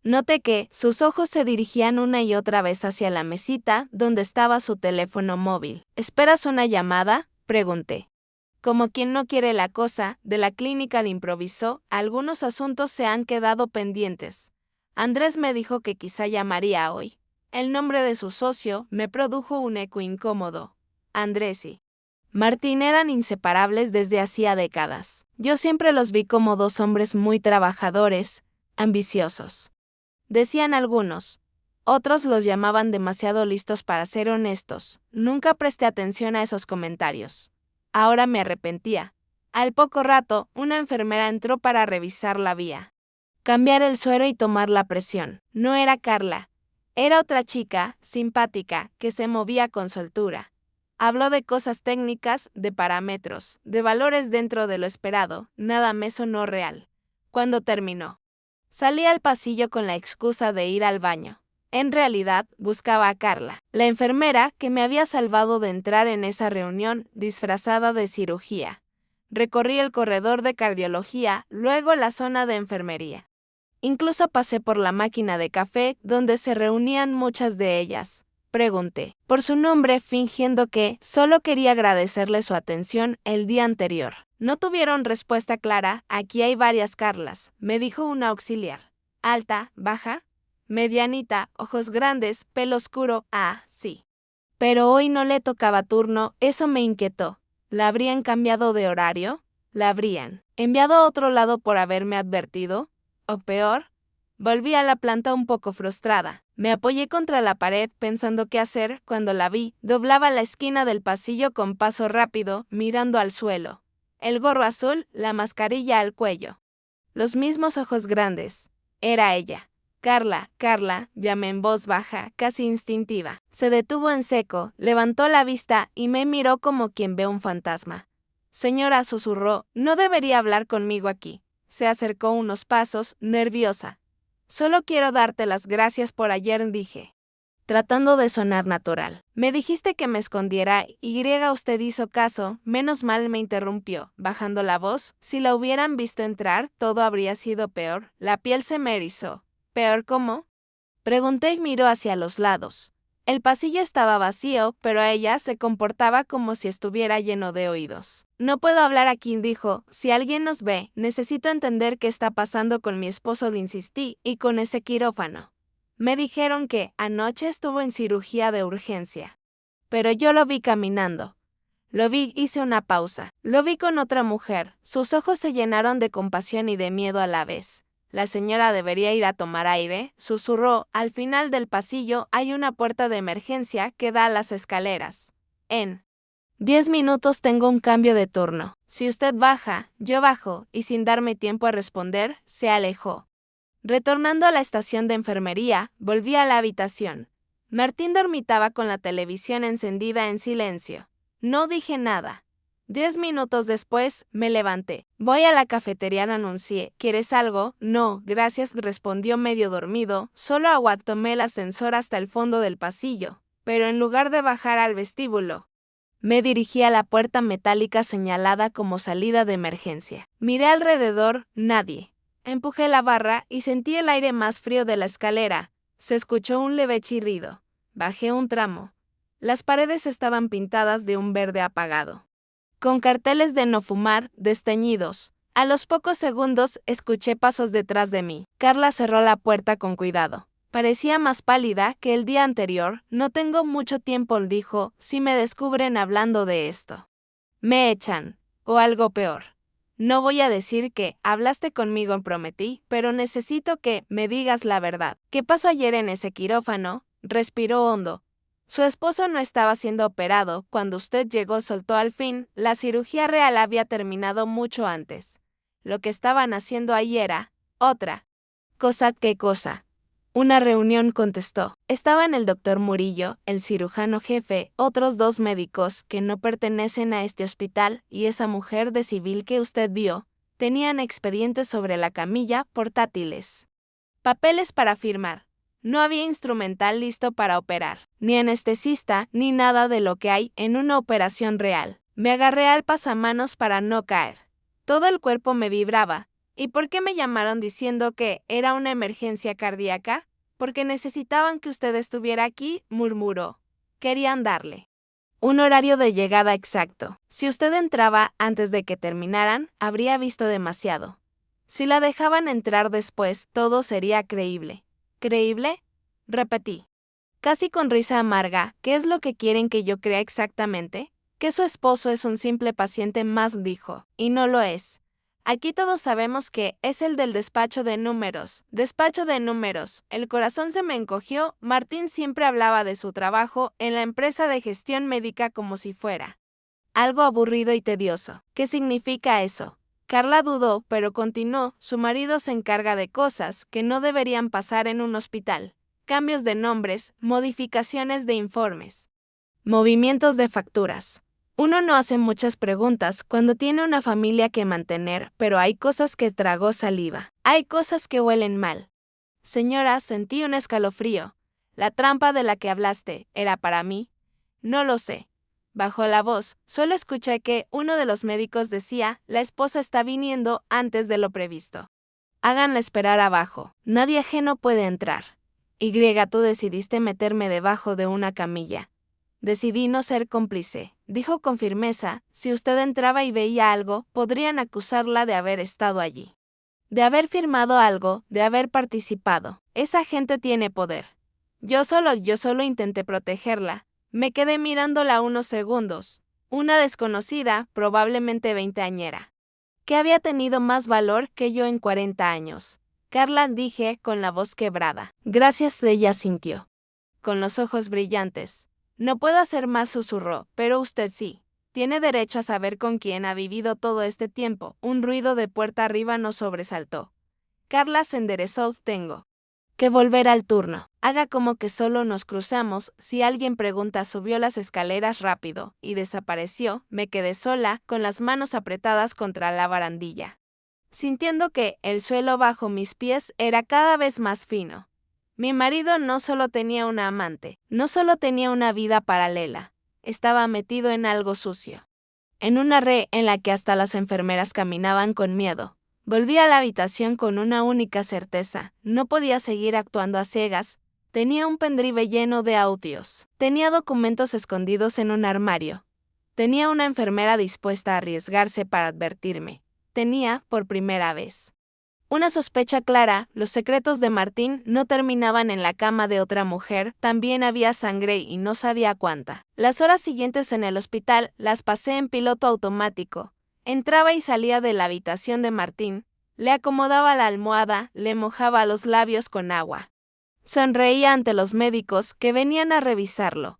noté que sus ojos se dirigían una y otra vez hacia la mesita donde estaba su teléfono móvil. ¿Esperas una llamada?, pregunté. Como quien no quiere la cosa, de la clínica le improvisó, algunos asuntos se han quedado pendientes. Andrés me dijo que quizá llamaría hoy. El nombre de su socio me produjo un eco incómodo. Andrés y Martín eran inseparables desde hacía décadas. Yo siempre los vi como dos hombres muy trabajadores, ambiciosos. Decían algunos. Otros los llamaban demasiado listos para ser honestos. Nunca presté atención a esos comentarios. Ahora me arrepentía. Al poco rato, una enfermera entró para revisar la vía, cambiar el suero y tomar la presión. No era Carla. Era otra chica, simpática, que se movía con soltura. Habló de cosas técnicas, de parámetros, de valores dentro de lo esperado, nada me sonó real. Cuando terminó, salí al pasillo con la excusa de ir al baño. En realidad, buscaba a Carla, la enfermera que me había salvado de entrar en esa reunión disfrazada de cirugía. Recorrí el corredor de cardiología, luego la zona de enfermería. Incluso pasé por la máquina de café donde se reunían muchas de ellas. Pregunté por su nombre fingiendo que solo quería agradecerle su atención el día anterior. No tuvieron respuesta clara. Aquí hay varias Carlas, me dijo una auxiliar. Alta, baja, medianita, ojos grandes, pelo oscuro. Ah, sí. Pero hoy no le tocaba turno, eso me inquietó. ¿La habrían cambiado de horario? ¿La habrían enviado a otro lado por haberme advertido? O peor, volví a la planta un poco frustrada. Me apoyé contra la pared pensando qué hacer cuando la vi. Doblaba la esquina del pasillo con paso rápido, mirando al suelo. El gorro azul, la mascarilla al cuello. Los mismos ojos grandes. Era ella. Carla, Carla, llamé en voz baja, casi instintiva. Se detuvo en seco, levantó la vista y me miró como quien ve un fantasma. Señora, susurró, no debería hablar conmigo aquí. Se acercó unos pasos, nerviosa. Solo quiero darte las gracias por ayer, dije, tratando de sonar natural. Me dijiste que me escondiera, usted hizo caso, menos mal me interrumpió, bajando la voz. Si la hubieran visto entrar, todo habría sido peor. La piel se me erizó. ¿Peor cómo? Pregunté y miró hacia los lados. El pasillo estaba vacío, pero ella se comportaba como si estuviera lleno de oídos. No puedo hablar aquí, dijo. Si alguien nos ve, necesito entender qué está pasando con mi esposo, le insistí, y con ese quirófano. Me dijeron que anoche estuvo en cirugía de urgencia. Pero yo lo vi caminando. Lo vi, hice una pausa. Lo vi con otra mujer. Sus ojos se llenaron de compasión y de miedo a la vez. La señora debería ir a tomar aire, susurró. Al final del pasillo hay una puerta de emergencia que da a las escaleras. En 10 minutos tengo un cambio de turno. Si usted baja, yo bajo, y sin darme tiempo a responder, se alejó. Retornando a la estación de enfermería, volví a la habitación. Martín dormitaba con la televisión encendida en silencio. No dije nada. 10 minutos después, me levanté. Voy a la cafetería, anuncié. ¿Quieres algo? No, gracias, respondió medio dormido. Solo agua. Tomé el ascensor hasta el fondo del pasillo. Pero en lugar de bajar al vestíbulo, me dirigí a la puerta metálica señalada como salida de emergencia. Miré alrededor, nadie. Empujé la barra y sentí el aire más frío de la escalera. Se escuchó un leve chirrido. Bajé un tramo. Las paredes estaban pintadas de un verde apagado, con carteles de no fumar, desteñidos. A los pocos segundos escuché pasos detrás de mí. Carla cerró la puerta con cuidado. Parecía más pálida que el día anterior. No tengo mucho tiempo, dijo, si me descubren hablando de esto. Me echan, o algo peor. No voy a decir que hablaste conmigo, prometí, pero necesito que me digas la verdad. ¿Qué pasó ayer en ese quirófano? Respiró hondo. Su esposo no estaba siendo operado cuando usted llegó, soltó al fin. La cirugía real había terminado mucho antes. Lo que estaban haciendo ahí era otra cosa. ¿Qué cosa? Una reunión, contestó. Estaban el doctor Murillo, el cirujano jefe, otros 2 médicos que no pertenecen a este hospital y esa mujer de civil que usted vio. Tenían expedientes sobre la camilla, portátiles, papeles para firmar. No había instrumental listo para operar, ni anestesista, ni nada de lo que hay en una operación real. Me agarré al pasamanos para no caer. Todo el cuerpo me vibraba. ¿Y por qué me llamaron diciendo que era una emergencia cardíaca? Porque necesitaban que usted estuviera aquí, murmuró. Querían darle un horario de llegada exacto. Si usted entraba antes de que terminaran, habría visto demasiado. Si la dejaban entrar después, todo sería creíble. ¿Creíble? Repetí, casi con risa amarga. ¿Qué es lo que quieren que yo crea exactamente? Que su esposo es un simple paciente más, dijo. Y no lo es. Aquí todos sabemos que es el del despacho de números. Despacho de números. El corazón se me encogió. Martín siempre hablaba de su trabajo en la empresa de gestión médica como si fuera algo aburrido y tedioso. ¿Qué significa eso? Carla dudó, pero continuó. Su marido se encarga de cosas que no deberían pasar en un hospital. cambios de nombres, modificaciones de informes, movimientos de facturas. Uno no hace muchas preguntas cuando tiene una familia que mantener, pero hay cosas que tragó saliva. Hay cosas que huelen mal. Señora, sentí un escalofrío. ¿La trampa de la que hablaste era para mí? No lo sé. Bajó la voz, solo escuché que uno de los médicos decía, la esposa está viniendo antes de lo previsto. Háganla esperar abajo. Nadie ajeno puede entrar. Tú decidiste meterme debajo de una camilla. Decidí no ser cómplice, dijo con firmeza. Si usted entraba y veía algo, podrían acusarla de haber estado allí. De haber firmado algo, de haber participado. Esa gente tiene poder. Yo solo intenté protegerla. Me quedé mirándola unos segundos. Una desconocida, probablemente veinteañera, que había tenido más valor que yo en 40 años. Carla, dije, con la voz quebrada. Gracias, ella sintió. Con los ojos brillantes. No puedo hacer más, susurró, pero usted sí. Tiene derecho a saber con quién ha vivido todo este tiempo. Un ruido de puerta arriba nos sobresaltó. Carla se enderezó. Tengo que volver al turno. Haga como que solo nos cruzamos. Si alguien pregunta, subió las escaleras rápido y desapareció. Me quedé sola, con las manos apretadas contra la barandilla, sintiendo que el suelo bajo mis pies era cada vez más fino. Mi marido no solo tenía una amante, no solo tenía una vida paralela, estaba metido en algo sucio. En una red en la que hasta las enfermeras caminaban con miedo. Volví a la habitación con una única certeza, no podía seguir actuando a ciegas. Tenía un pendrive lleno de audios. Tenía documentos escondidos en un armario. Tenía una enfermera dispuesta a arriesgarse para advertirme. Tenía, por primera vez, una sospecha clara. Los secretos de Martín no terminaban en la cama de otra mujer, también había sangre y no sabía cuánta. Las horas siguientes en el hospital las pasé en piloto automático. Entraba y salía de la habitación de Martín, le acomodaba la almohada, le mojaba los labios con agua. Sonreía ante los médicos que venían a revisarlo.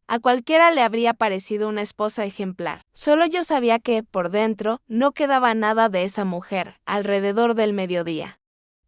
A cualquiera le habría parecido una esposa ejemplar. Solo yo sabía que, por dentro, no quedaba nada de esa mujer. Alrededor del mediodía,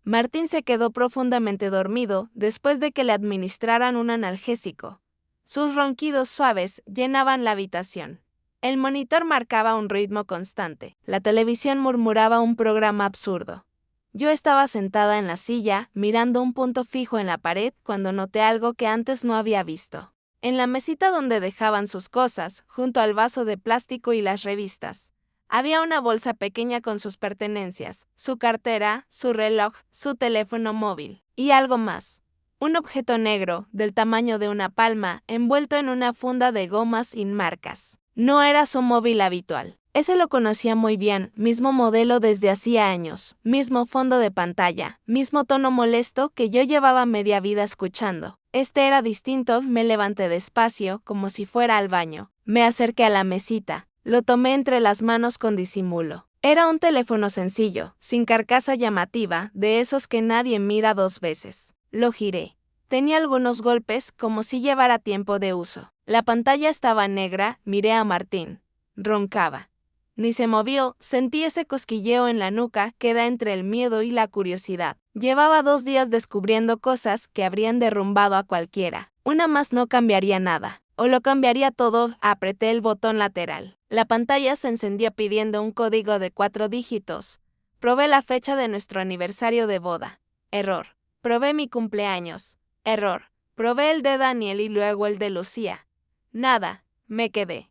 Martín se quedó profundamente dormido después de que le administraran un analgésico. Sus ronquidos suaves llenaban la habitación. El monitor marcaba un ritmo constante. La televisión murmuraba un programa absurdo. Yo estaba sentada en la silla, mirando un punto fijo en la pared, cuando noté algo que antes no había visto. En la mesita donde dejaban sus cosas, junto al vaso de plástico y las revistas, había una bolsa pequeña con sus pertenencias, su cartera, su reloj, su teléfono móvil, y algo más. Un objeto negro, del tamaño de una palma, envuelto en una funda de gomas sin marcas. No era su móvil habitual. Ese lo conocía muy bien, mismo modelo desde hacía años, mismo fondo de pantalla, mismo tono molesto que yo llevaba media vida escuchando. Este era distinto. Me levanté despacio, como si fuera al baño. Me acerqué a la mesita, lo tomé entre las manos con disimulo. Era un teléfono sencillo, sin carcasa llamativa, de esos que nadie mira dos veces. Lo giré. Tenía algunos golpes, como si llevara tiempo de uso. La pantalla estaba negra. Miré a Martín. Roncaba. Ni se movió. Sentí ese cosquilleo en la nuca que da entre el miedo y la curiosidad. Llevaba 2 días descubriendo cosas que habrían derrumbado a cualquiera. Una más no cambiaría nada. O lo cambiaría todo. Apreté el botón lateral. La pantalla se encendió pidiendo un código de 4 dígitos. Probé la fecha de nuestro aniversario de boda. Error. Probé mi cumpleaños. Error. Probé el de Daniel y luego el de Lucía. Nada. Me quedé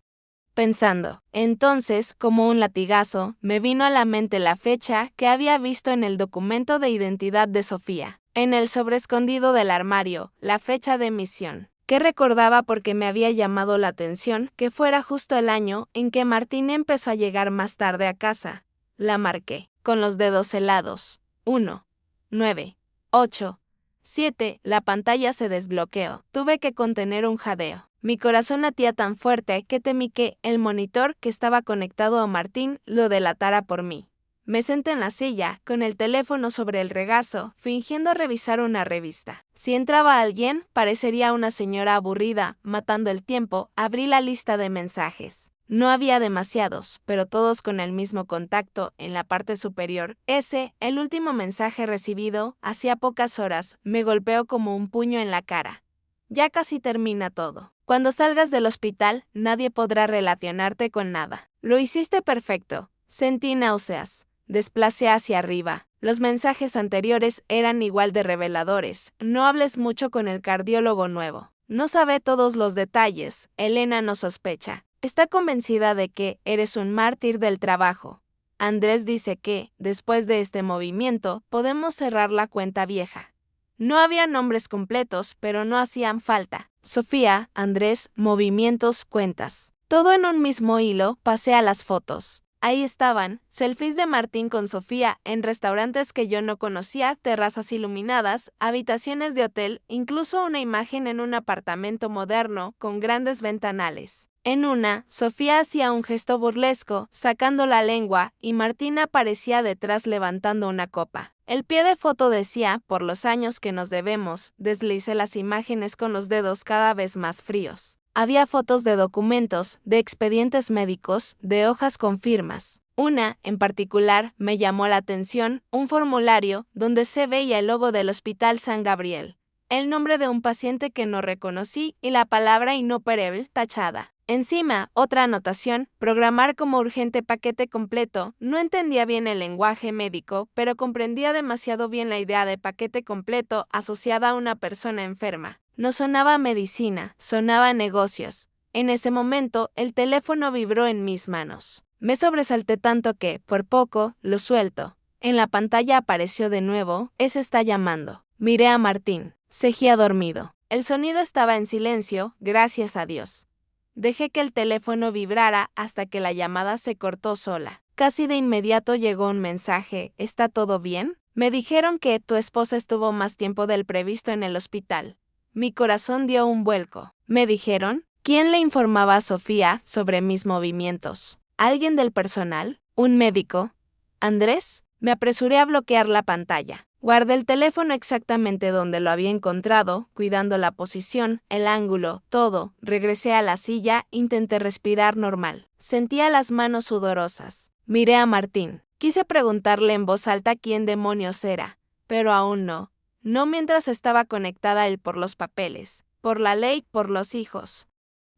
pensando. Entonces, como un latigazo, me vino a la mente la fecha que había visto en el documento de identidad de Sofía. En el sobre escondido del armario, la fecha de emisión, que recordaba porque me había llamado la atención que fuera justo el año en que Martín empezó a llegar más tarde a casa. La marqué, con los dedos helados. 1, 9, 8, 7. La pantalla se desbloqueó. Tuve que contener un jadeo. Mi corazón latía tan fuerte que temí que el monitor que estaba conectado a Martín lo delatara por mí. Me senté en la silla, con el teléfono sobre el regazo, fingiendo revisar una revista. Si entraba alguien, parecería una señora aburrida, matando el tiempo. Abrí la lista de mensajes. No había demasiados, pero todos con el mismo contacto en la parte superior. El último mensaje recibido, hacía pocas horas, me golpeó como un puño en la cara. Ya casi termina todo. Cuando salgas del hospital, nadie podrá relacionarte con nada. Lo hiciste perfecto. Sentí náuseas. Desplacé hacia arriba. Los mensajes anteriores eran igual de reveladores. No hables mucho con el cardiólogo nuevo. No sabe todos los detalles. Elena no sospecha. Está convencida de que eres un mártir del trabajo. Andrés dice que, después de este movimiento, podemos cerrar la cuenta vieja. No había nombres completos, pero no hacían falta. Sofía, Andrés, movimientos, cuentas. Todo en un mismo hilo. Pasé a las fotos. Ahí estaban, selfies de Martín con Sofía en restaurantes que yo no conocía, terrazas iluminadas, habitaciones de hotel, incluso una imagen en un apartamento moderno con grandes ventanales. En una, Sofía hacía un gesto burlesco, sacando la lengua, y Martín aparecía detrás levantando una copa. El pie de foto decía, por los años que nos debemos, deslicé las imágenes con los dedos cada vez más fríos. Había fotos de documentos, de expedientes médicos, de hojas con firmas. Una, en particular, me llamó la atención, un formulario donde se veía el logo del Hospital San Gabriel, el nombre de un paciente que no reconocí y la palabra inoperable tachada. Encima, otra anotación, programar como urgente paquete completo. No entendía bien el lenguaje médico, pero comprendía demasiado bien la idea de paquete completo asociada a una persona enferma. No sonaba a medicina, sonaba a negocios. En ese momento, el teléfono vibró en mis manos. Me sobresalté tanto que, por poco, lo suelto. En la pantalla apareció de nuevo, ese está llamando. Miré a Martín. Seguía dormido. El sonido estaba en silencio, gracias a Dios. Dejé que el teléfono vibrara hasta que la llamada se cortó sola. Casi de inmediato llegó un mensaje, ¿está todo bien? Me dijeron que tu esposa estuvo más tiempo del previsto en el hospital. Mi corazón dio un vuelco. Me dijeron, ¿quién le informaba a Sofía sobre mis movimientos? ¿Alguien del personal? ¿Un médico? ¿Andrés? Me apresuré a bloquear la pantalla. Guardé el teléfono exactamente donde lo había encontrado, cuidando la posición, el ángulo, todo. Regresé a la silla, intenté respirar normal. Sentía las manos sudorosas. Miré a Martín. Quise preguntarle en voz alta quién demonios era, pero aún no. No mientras estaba conectada a él por los papeles, por la ley, por los hijos.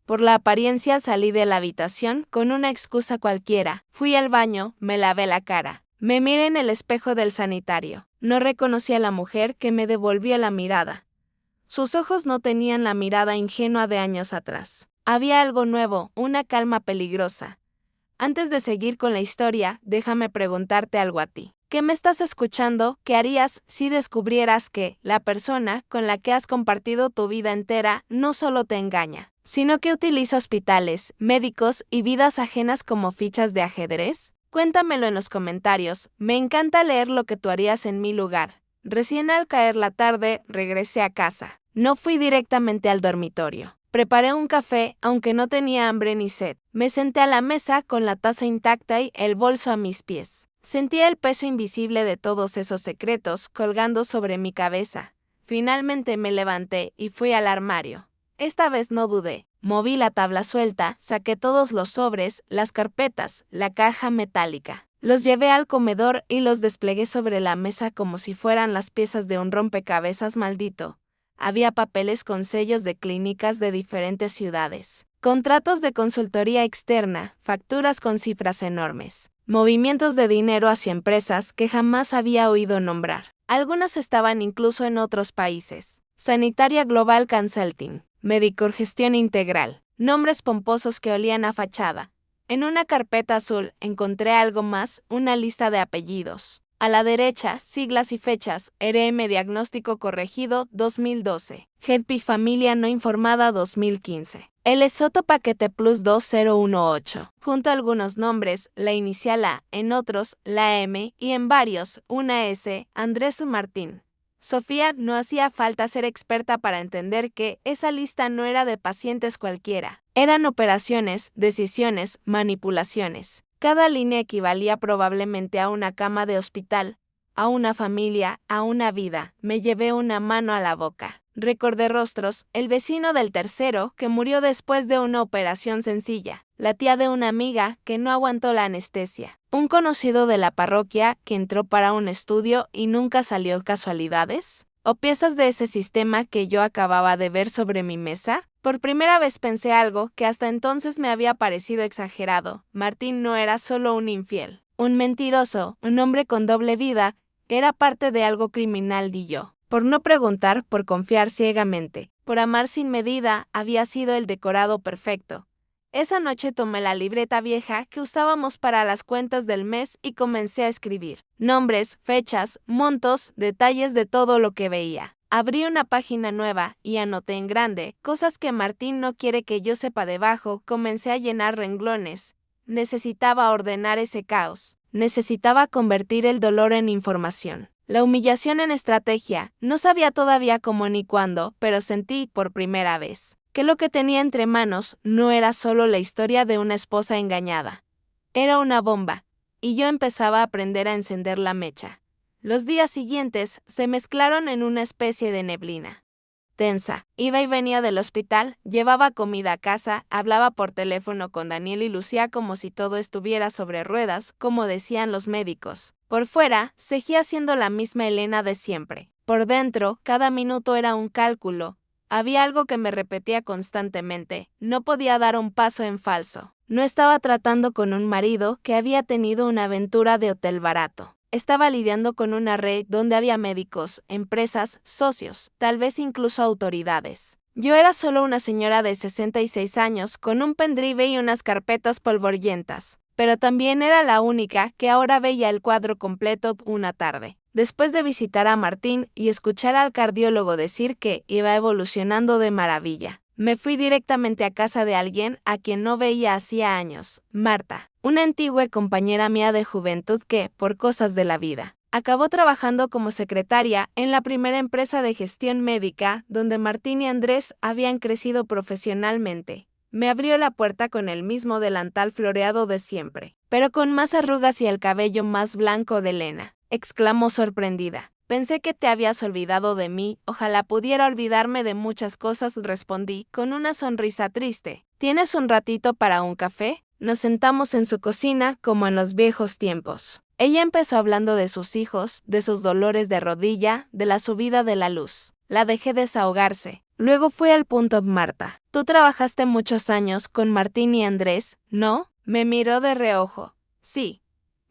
Por la apariencia salí de la habitación con una excusa cualquiera. Fui al baño, me lavé la cara. Me miré en el espejo del sanitario. No reconocí a la mujer que me devolvió la mirada. Sus ojos no tenían la mirada ingenua de años atrás. Había algo nuevo, una calma peligrosa. Antes de seguir con la historia, déjame preguntarte algo a ti. ¿Qué me estás escuchando? ¿Qué harías si descubrieras que la persona con la que has compartido tu vida entera no solo te engaña, sino que utiliza hospitales, médicos y vidas ajenas como fichas de ajedrez? Cuéntamelo en los comentarios, me encanta leer lo que tú harías en mi lugar. Recién al caer la tarde, regresé a casa. No fui directamente al dormitorio. Preparé un café, aunque no tenía hambre ni sed. Me senté a la mesa con la taza intacta y el bolso a mis pies. Sentía el peso invisible de todos esos secretos colgando sobre mi cabeza. Finalmente me levanté y fui al armario. Esta vez no dudé. Moví la tabla suelta, saqué todos los sobres, las carpetas, la caja metálica. Los llevé al comedor y los desplegué sobre la mesa como si fueran las piezas de un rompecabezas maldito. Había papeles con sellos de clínicas de diferentes ciudades, contratos de consultoría externa, facturas con cifras enormes, movimientos de dinero hacia empresas que jamás había oído nombrar. Algunas estaban incluso en otros países. Sanitaria Global Consulting, Medicor Gestión Integral, nombres pomposos que olían a fachada. En una carpeta azul encontré algo más, una lista de apellidos. A la derecha, siglas y fechas, RM Diagnóstico Corregido 2012, GEPI Familia No Informada 2015, El Lesoto Paquete Plus 2018. Junto a algunos nombres, la inicial A, en otros, la M y en varios, una S, Andrés Martín. Sofía, no hacía falta ser experta para entender que esa lista no era de pacientes cualquiera. Eran operaciones, decisiones, manipulaciones. Cada línea equivalía probablemente a una cama de hospital, a una familia, a una vida. Me llevé una mano a la boca. Recordé rostros, el vecino del tercero, que murió después de una operación sencilla, la tía de una amiga que no aguantó la anestesia, un conocido de la parroquia que entró para un estudio y nunca salió. ¿Casualidades? ¿O piezas de ese sistema que yo acababa de ver sobre mi mesa? Por primera vez pensé algo que hasta entonces me había parecido exagerado. Martín no era solo un infiel, un mentiroso, un hombre con doble vida, era parte de algo criminal. Y yo, por no preguntar, por confiar ciegamente, por amar sin medida, había sido el decorado perfecto. Esa noche tomé la libreta vieja que usábamos para las cuentas del mes y comencé a escribir nombres, fechas, montos, detalles de todo lo que veía. Abrí una página nueva y anoté en grande cosas que Martín no quiere que yo sepa. Debajo comencé a llenar renglones. Necesitaba ordenar ese caos. Necesitaba convertir el dolor en información, la humillación en estrategia. No sabía todavía cómo ni cuándo, pero sentí por primera vez que lo que tenía entre manos no era solo la historia de una esposa engañada. Era una bomba, y yo empezaba a aprender a encender la mecha. Los días siguientes se mezclaron en una especie de neblina tensa. Iba y venía del hospital, llevaba comida a casa, hablaba por teléfono con Daniel y Lucía como si todo estuviera sobre ruedas, como decían los médicos. Por fuera, seguía siendo la misma Elena de siempre. Por dentro, cada minuto era un cálculo. Había algo que me repetía constantemente: no podía dar un paso en falso. No estaba tratando con un marido que había tenido una aventura de hotel barato. Estaba lidiando con una red donde había médicos, empresas, socios, tal vez incluso autoridades. Yo era solo una señora de 66 años con un pendrive y unas carpetas polvorientas, pero también era la única que ahora veía el cuadro completo una tarde. Después de visitar a Martín y escuchar al cardiólogo decir que iba evolucionando de maravilla, me fui directamente a casa de alguien a quien no veía hacía años, Marta, una antigua compañera mía de juventud que, por cosas de la vida, acabó trabajando como secretaria en la primera empresa de gestión médica donde Martín y Andrés habían crecido profesionalmente. Me abrió la puerta con el mismo delantal floreado de siempre, pero con más arrugas y el cabello más blanco de Elena. Exclamó sorprendida. Pensé que te habías olvidado de mí, ojalá pudiera olvidarme de muchas cosas, respondí, con una sonrisa triste. ¿Tienes un ratito para un café? Nos sentamos en su cocina como en los viejos tiempos. Ella empezó hablando de sus hijos, de sus dolores de rodilla, de la subida de la luz. La dejé desahogarse. Luego fui al punto. Marta, tú trabajaste muchos años con Martín y Andrés, ¿no? Me miró de reojo. Sí.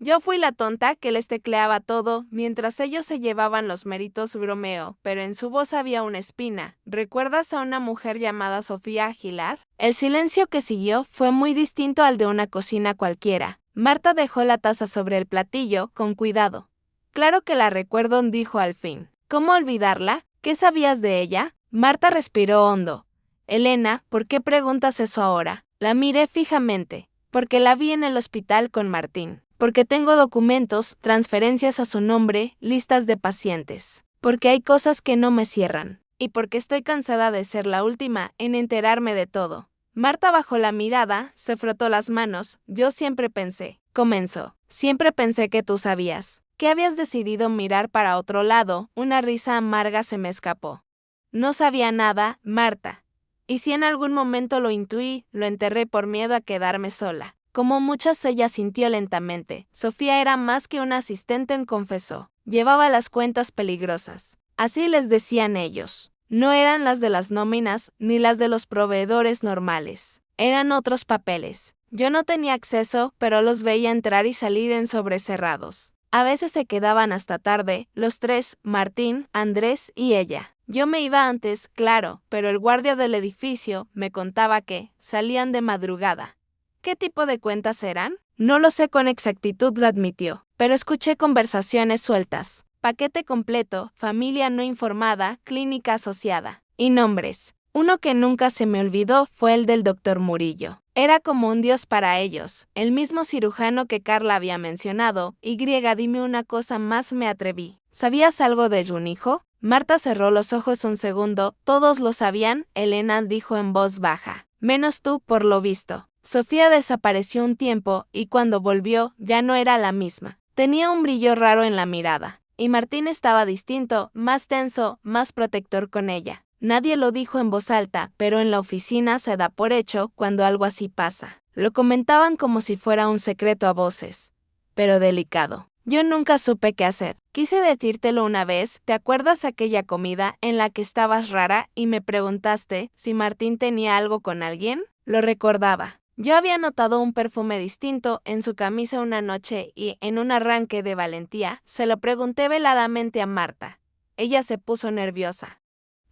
Yo fui la tonta que les tecleaba todo mientras ellos se llevaban los méritos, bromeó, pero en su voz había una espina. ¿Recuerdas a una mujer llamada Sofía Aguilar? El silencio que siguió fue muy distinto al de una cocina cualquiera. Marta dejó la taza sobre el platillo, con cuidado. Claro que la recuerdo, dijo al fin. ¿Cómo olvidarla? ¿Qué sabías de ella? Marta respiró hondo. Elena, ¿por qué preguntas eso ahora? La miré fijamente. Porque la vi en el hospital con Martín. Porque tengo documentos, transferencias a su nombre, listas de pacientes. Porque hay cosas que no me cierran. Y porque estoy cansada de ser la última en enterarme de todo. Marta bajó la mirada, se frotó las manos. Yo siempre pensé, comenzó. Siempre pensé que tú sabías. Que habías decidido mirar para otro lado. Una risa amarga se me escapó. No sabía nada, Marta. Y si en algún momento lo intuí, lo enterré por miedo a quedarme sola. Como muchas, ella sintió lentamente. Sofía era más que una asistente, confesó. Llevaba las cuentas peligrosas. Así les decían ellos. No eran las de las nóminas, ni las de los proveedores normales. Eran otros papeles. Yo no tenía acceso, pero los veía entrar y salir en sobrecerrados. A veces se quedaban hasta tarde, los tres, Martín, Andrés y ella. Yo me iba antes, claro, pero el guardia del edificio me contaba que salían de madrugada. ¿Qué tipo de cuentas eran? No lo sé con exactitud, lo admitió, pero escuché conversaciones sueltas. Paquete completo, familia no informada, clínica asociada. Y nombres. Uno que nunca se me olvidó fue el del doctor Murillo. Era como un dios para ellos, el mismo cirujano que Carla había mencionado. Y dime una cosa más, me atreví. ¿Sabías algo de un hijo? Marta cerró los ojos un segundo. Todos lo sabían, Elena dijo en voz baja. Menos tú, por lo visto. Sofía desapareció un tiempo y cuando volvió ya no era la misma. Tenía un brillo raro en la mirada. Y Martín estaba distinto, más tenso, más protector con ella. Nadie lo dijo en voz alta, pero en la oficina se da por hecho cuando algo así pasa. Lo comentaban como si fuera un secreto a voces, pero delicado. Yo nunca supe qué hacer. Quise decírtelo una vez, ¿te acuerdas aquella comida en la que estabas rara y me preguntaste si Martín tenía algo con alguien? Lo recordaba. Yo había notado un perfume distinto en su camisa una noche y, en un arranque de valentía, se lo pregunté veladamente a Marta. Ella se puso nerviosa.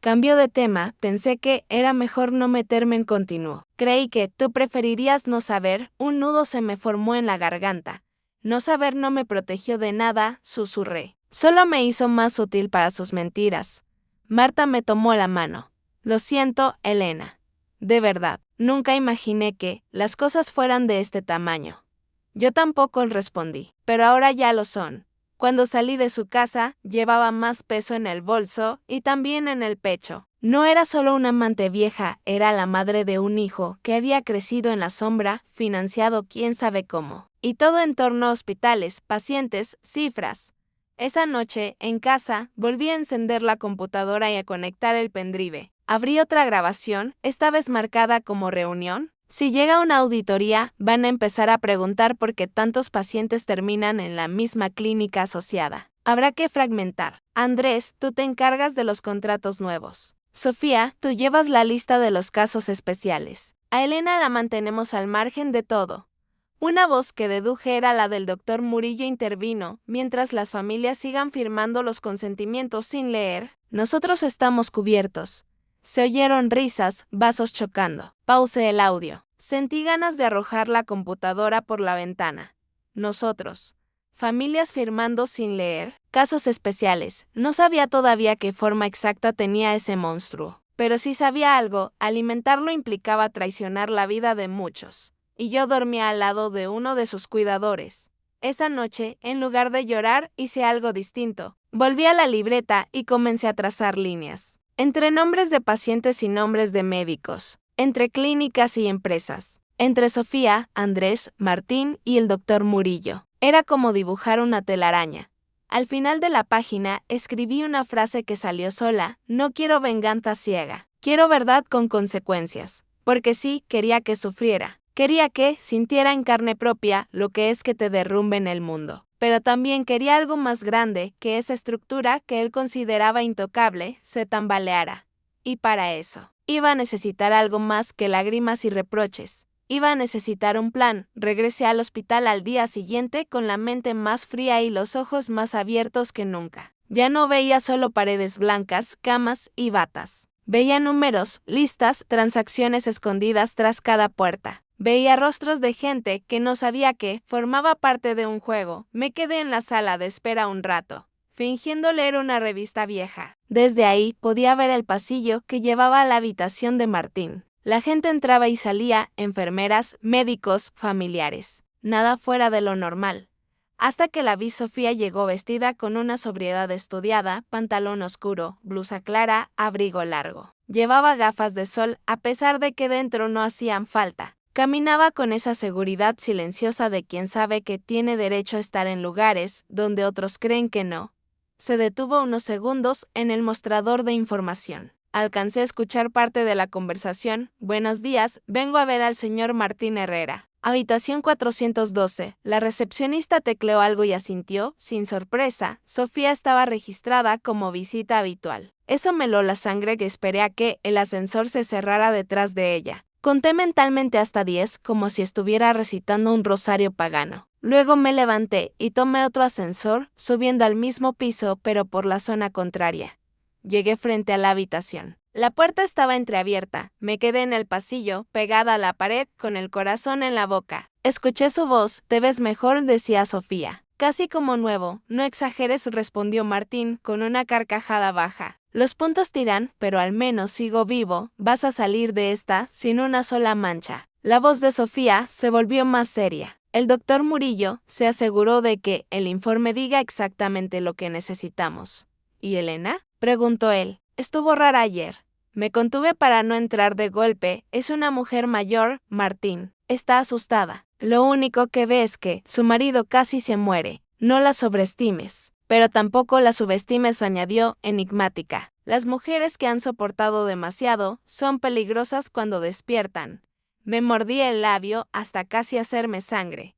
Cambió de tema, pensé que era mejor no meterme en continuo. Creí que tú preferirías no saber, un nudo se me formó en la garganta. No saber no me protegió de nada, susurré. Solo me hizo más útil para sus mentiras. Marta me tomó la mano. Lo siento, Elena. De verdad, nunca imaginé que las cosas fueran de este tamaño. Yo tampoco respondí, pero ahora ya lo son. Cuando salí de su casa, llevaba más peso en el bolso y también en el pecho. No era solo una amante vieja, era la madre de un hijo que había crecido en la sombra, financiado quién sabe cómo. Y todo en torno a hospitales, pacientes, cifras. Esa noche, en casa, volví a encender la computadora y a conectar el pendrive. Abrí otra grabación, esta vez marcada como reunión. Si llega una auditoría, van a empezar a preguntar por qué tantos pacientes terminan en la misma clínica asociada. Habrá que fragmentar. Andrés, tú te encargas de los contratos nuevos. Sofía, tú llevas la lista de los casos especiales. A Elena la mantenemos al margen de todo. Una voz que deduje era la del doctor Murillo intervino, mientras las familias sigan firmando los consentimientos sin leer. Nosotros estamos cubiertos. Se oyeron risas, vasos chocando. Pausé el audio. Sentí ganas de arrojar la computadora por la ventana. Nosotros. Familias firmando sin leer. Casos especiales. No sabía todavía qué forma exacta tenía ese monstruo. Pero si sabía algo, alimentarlo implicaba traicionar la vida de muchos. Y yo dormía al lado de uno de sus cuidadores. Esa noche, en lugar de llorar, hice algo distinto. Volví a la libreta y comencé a trazar líneas. Entre nombres de pacientes y nombres de médicos, entre clínicas y empresas, entre Sofía, Andrés, Martín y el doctor Murillo. Era como dibujar una telaraña. Al final de la página escribí una frase que salió sola: no quiero venganza ciega, quiero verdad con consecuencias. Porque sí, quería que sufriera. Quería que sintiera en carne propia lo que es que te derrumben el mundo. Pero también quería algo más grande, que esa estructura que él consideraba intocable se tambaleara. Y para eso, iba a necesitar algo más que lágrimas y reproches. Iba a necesitar un plan. Regresé al hospital al día siguiente con la mente más fría y los ojos más abiertos que nunca. Ya no veía solo paredes blancas, camas y batas. Veía números, listas, transacciones escondidas tras cada puerta. Veía rostros de gente que no sabía que formaba parte de un juego. Me quedé en la sala de espera un rato, fingiendo leer una revista vieja. Desde ahí podía ver el pasillo que llevaba a la habitación de Martín. La gente entraba y salía, enfermeras, médicos, familiares. Nada fuera de lo normal. Hasta que la vi. Sofía llegó vestida con una sobriedad estudiada, pantalón oscuro, blusa clara, abrigo largo. Llevaba gafas de sol, a pesar de que dentro no hacían falta. Caminaba con esa seguridad silenciosa de quien sabe que tiene derecho a estar en lugares donde otros creen que no. Se detuvo unos segundos en el mostrador de información. Alcancé a escuchar parte de la conversación. Buenos días, vengo a ver al señor Martín Herrera. Habitación 412. La recepcionista tecleó algo y asintió, sin sorpresa. Sofía estaba registrada como visita habitual. Eso me heló la sangre que esperé a que el ascensor se cerrara detrás de ella. Conté mentalmente hasta 10, como si estuviera recitando un rosario pagano. Luego me levanté y tomé otro ascensor, subiendo al mismo piso, pero por la zona contraria. Llegué frente a la habitación. La puerta estaba entreabierta. Me quedé en el pasillo, pegada a la pared, con el corazón en la boca. Escuché su voz. Te ves mejor, decía Sofía. Casi como nuevo. No exageres, respondió Martín, con una carcajada baja. Los puntos tiran, pero al menos sigo vivo. Vas a salir de esta sin una sola mancha. La voz de Sofía se volvió más seria. El doctor Murillo se aseguró de que el informe diga exactamente lo que necesitamos. ¿Y Elena?, preguntó él. Estuvo rara ayer. Me contuve para no entrar de golpe. Es una mujer mayor, Martín. Está asustada. Lo único que ve es que su marido casi se muere. No la sobreestimes. Pero tampoco la subestimes, añadió, enigmática. Las mujeres que han soportado demasiado son peligrosas cuando despiertan. Me mordí el labio hasta casi hacerme sangre.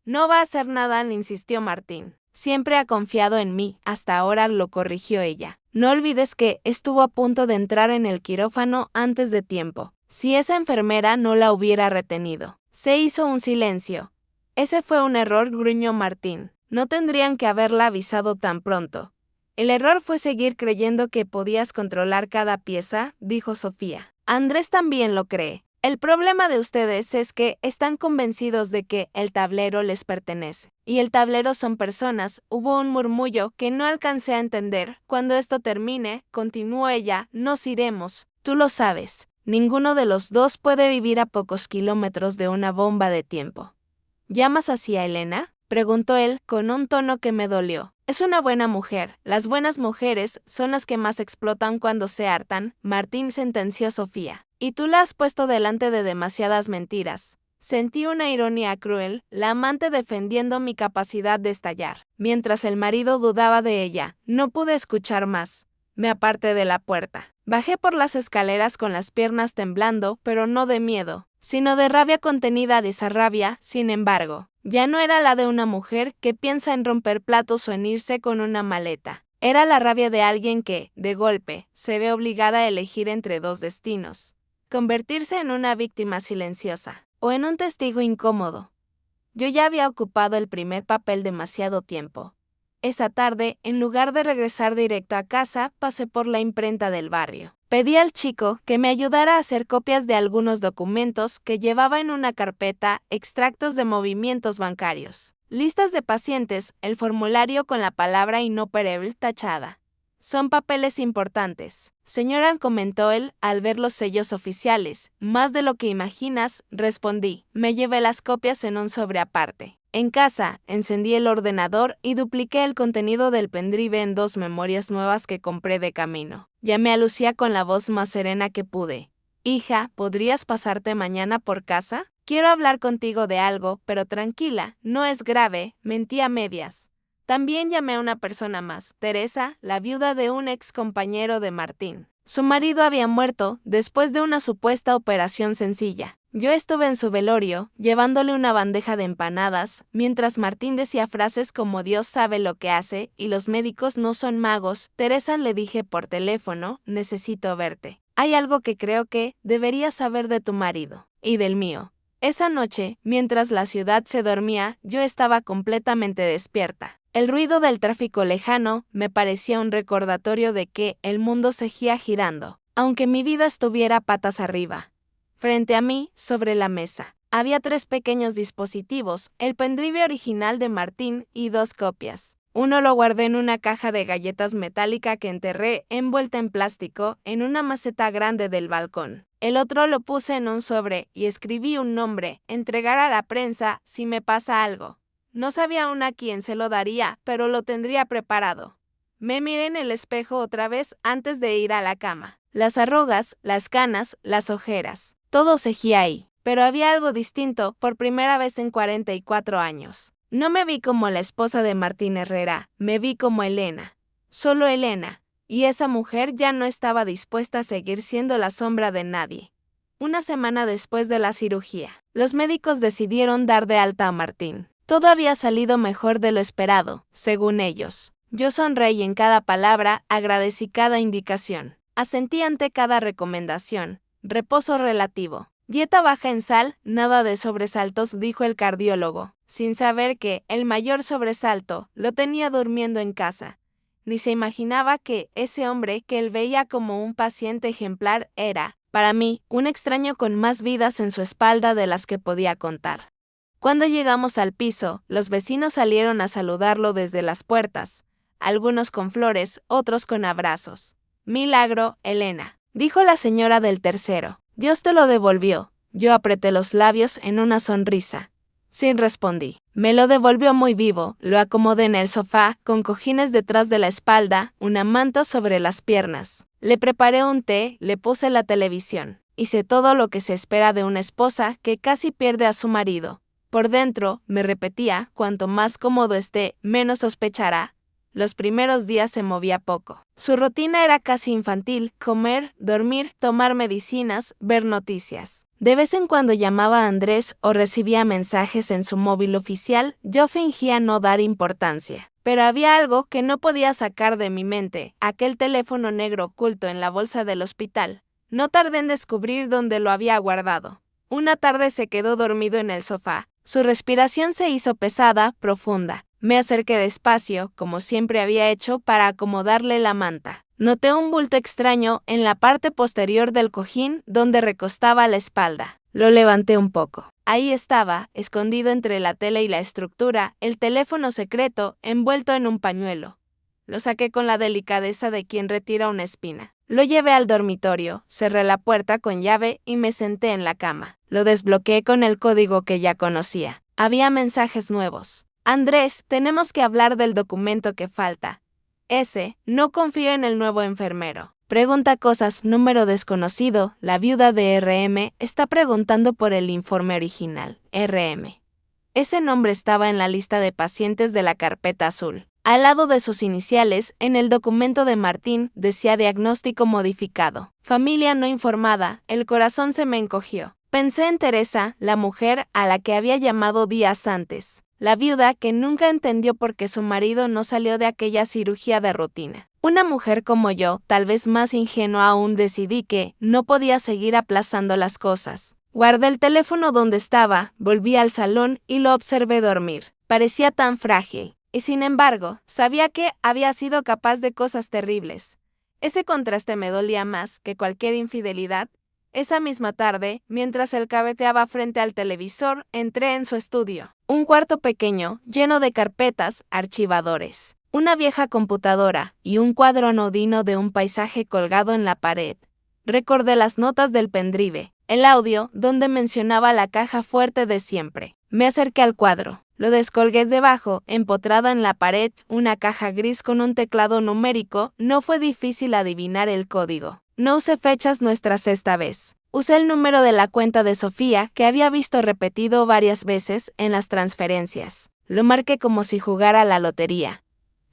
No va a hacer nada, le insistió Martín. Siempre ha confiado en mí, hasta ahora, lo corrigió ella. No olvides que estuvo a punto de entrar en el quirófano antes de tiempo. Si esa enfermera no la hubiera retenido. Se hizo un silencio. Ese fue un error, gruñó Martín. No tendrían que haberla avisado tan pronto. El error fue seguir creyendo que podías controlar cada pieza, dijo Sofía. Andrés también lo cree. El problema de ustedes es que están convencidos de que el tablero les pertenece. Y el tablero son personas. Hubo un murmullo que no alcancé a entender. Cuando esto termine, continuó ella, nos iremos. Tú lo sabes. Ninguno de los dos puede vivir a pocos kilómetros de una bomba de tiempo. ¿Llamas así a Elena?, preguntó él, con un tono que me dolió. Es una buena mujer. Las buenas mujeres son las que más explotan cuando se hartan, Martín, sentenció Sofía. Y tú la has puesto delante de demasiadas mentiras. Sentí una ironía cruel, la amante defendiendo mi capacidad de estallar. Mientras el marido dudaba de ella, no pude escuchar más. Me aparté de la puerta. Bajé por las escaleras con las piernas temblando, pero no de miedo, sino de rabia contenida. De esa rabia, sin embargo, ya no era la de una mujer que piensa en romper platos o en irse con una maleta. Era la rabia de alguien que, de golpe, se ve obligada a elegir entre dos destinos: convertirse en una víctima silenciosa o en un testigo incómodo. Yo ya había ocupado el primer papel demasiado tiempo. Esa tarde, en lugar de regresar directo a casa, pasé por la imprenta del barrio. Pedí al chico que me ayudara a hacer copias de algunos documentos que llevaba en una carpeta, extractos de movimientos bancarios, listas de pacientes, el formulario con la palabra inoperable tachada. Son papeles importantes, señora, comentó él al ver los sellos oficiales. Más de lo que imaginas, respondí. Me llevé las copias en un sobre aparte. En casa, encendí el ordenador y dupliqué el contenido del pendrive en 2 memorias nuevas que compré de camino. Llamé a Lucía con la voz más serena que pude. Hija, ¿podrías pasarte mañana por casa? Quiero hablar contigo de algo, pero tranquila, no es grave, mentí a medias. También llamé a una persona más, Teresa, la viuda de un ex compañero de Martín. Su marido había muerto después de una supuesta operación sencilla. Yo estuve en su velorio, llevándole una bandeja de empanadas, mientras Martín decía frases como Dios sabe lo que hace y los médicos no son magos. Teresa, le dije por teléfono, necesito verte. Hay algo que creo que deberías saber de tu marido y del mío. Esa noche, mientras la ciudad se dormía, yo estaba completamente despierta. El ruido del tráfico lejano me parecía un recordatorio de que el mundo seguía girando, aunque mi vida estuviera patas arriba. Frente a mí, sobre la mesa, había 3 pequeños dispositivos, el pendrive original de Martín y 2 copias. Uno lo guardé en una caja de galletas metálica que enterré, envuelta en plástico, en una maceta grande del balcón. El otro lo puse en un sobre y escribí un nombre: entregar a la prensa si me pasa algo. No sabía aún a quién se lo daría, pero lo tendría preparado. Me miré en el espejo otra vez antes de ir a la cama. Las arrugas, las canas, las ojeras. Todo seguía ahí, pero había algo distinto por primera vez en 44 años. No me vi como la esposa de Martín Herrera, me vi como Elena. Solo Elena. Y esa mujer ya no estaba dispuesta a seguir siendo la sombra de nadie. Una semana después de la cirugía, los médicos decidieron dar de alta a Martín. Todo había salido mejor de lo esperado, según ellos. Yo sonreí en cada palabra, agradecí cada indicación. Asentí ante cada recomendación. Reposo relativo. Dieta baja en sal, nada de sobresaltos, dijo el cardiólogo, sin saber que el mayor sobresalto lo tenía durmiendo en casa. Ni se imaginaba que ese hombre que él veía como un paciente ejemplar era, para mí, un extraño con más vidas en su espalda de las que podía contar. Cuando llegamos al piso, los vecinos salieron a saludarlo desde las puertas, algunos con flores, otros con abrazos. Milagro, Elena, dijo la señora del tercero. Dios te lo devolvió. Yo apreté los labios en una sonrisa. Sí, respondí. Me lo devolvió muy vivo. Lo acomodé en el sofá, con cojines detrás de la espalda, una manta sobre las piernas. Le preparé un té, le puse la televisión. Hice todo lo que se espera de una esposa que casi pierde a su marido. Por dentro, me repetía, cuanto más cómodo esté, menos sospechará. Los primeros días se movía poco. Su rutina era casi infantil: comer, dormir, tomar medicinas, ver noticias. De vez en cuando llamaba a Andrés o recibía mensajes en su móvil oficial. Yo fingía no dar importancia. Pero había algo que no podía sacar de mi mente: aquel teléfono negro oculto en la bolsa del hospital. No tardé en descubrir dónde lo había guardado. Una tarde se quedó dormido en el sofá. Su respiración se hizo pesada, profunda. Me acerqué despacio, como siempre había hecho, para acomodarle la manta. Noté un bulto extraño en la parte posterior del cojín donde recostaba la espalda. Lo levanté un poco. Ahí estaba, escondido entre la tela y la estructura, el teléfono secreto, envuelto en un pañuelo. Lo saqué con la delicadeza de quien retira una espina. Lo llevé al dormitorio, cerré la puerta con llave y me senté en la cama. Lo desbloqueé con el código que ya conocía. Había mensajes nuevos. Andrés, tenemos que hablar del documento que falta. No confío en el nuevo enfermero. Pregunta cosas, número desconocido. La viuda de RM está preguntando por el informe original. RM. Ese nombre estaba en la lista de pacientes de la carpeta azul. Al lado de sus iniciales, en el documento de Martín, decía diagnóstico modificado. Familia no informada. El corazón se me encogió. Pensé en Teresa, la mujer a la que había llamado días antes. La viuda que nunca entendió por qué su marido no salió de aquella cirugía de rutina. Una mujer como yo, tal vez más ingenua aún, decidí que no podía seguir aplazando las cosas. Guardé el teléfono donde estaba, volví al salón y lo observé dormir. Parecía tan frágil. Y sin embargo, sabía que había sido capaz de cosas terribles. Ese contraste me dolía más que cualquier infidelidad. Esa misma tarde, mientras él cabeteaba frente al televisor, entré en su estudio. Un cuarto pequeño, lleno de carpetas, archivadores, una vieja computadora y un cuadro anodino de un paisaje colgado en la pared. Recordé las notas del pendrive, el audio donde mencionaba la caja fuerte de siempre. Me acerqué al cuadro. Lo descolgué debajo, empotrada en la pared, una caja gris con un teclado numérico. No fue difícil adivinar el código. No usé fechas nuestras esta vez. Usé el número de la cuenta de Sofía, que había visto repetido varias veces en las transferencias. Lo marqué como si jugara a la lotería.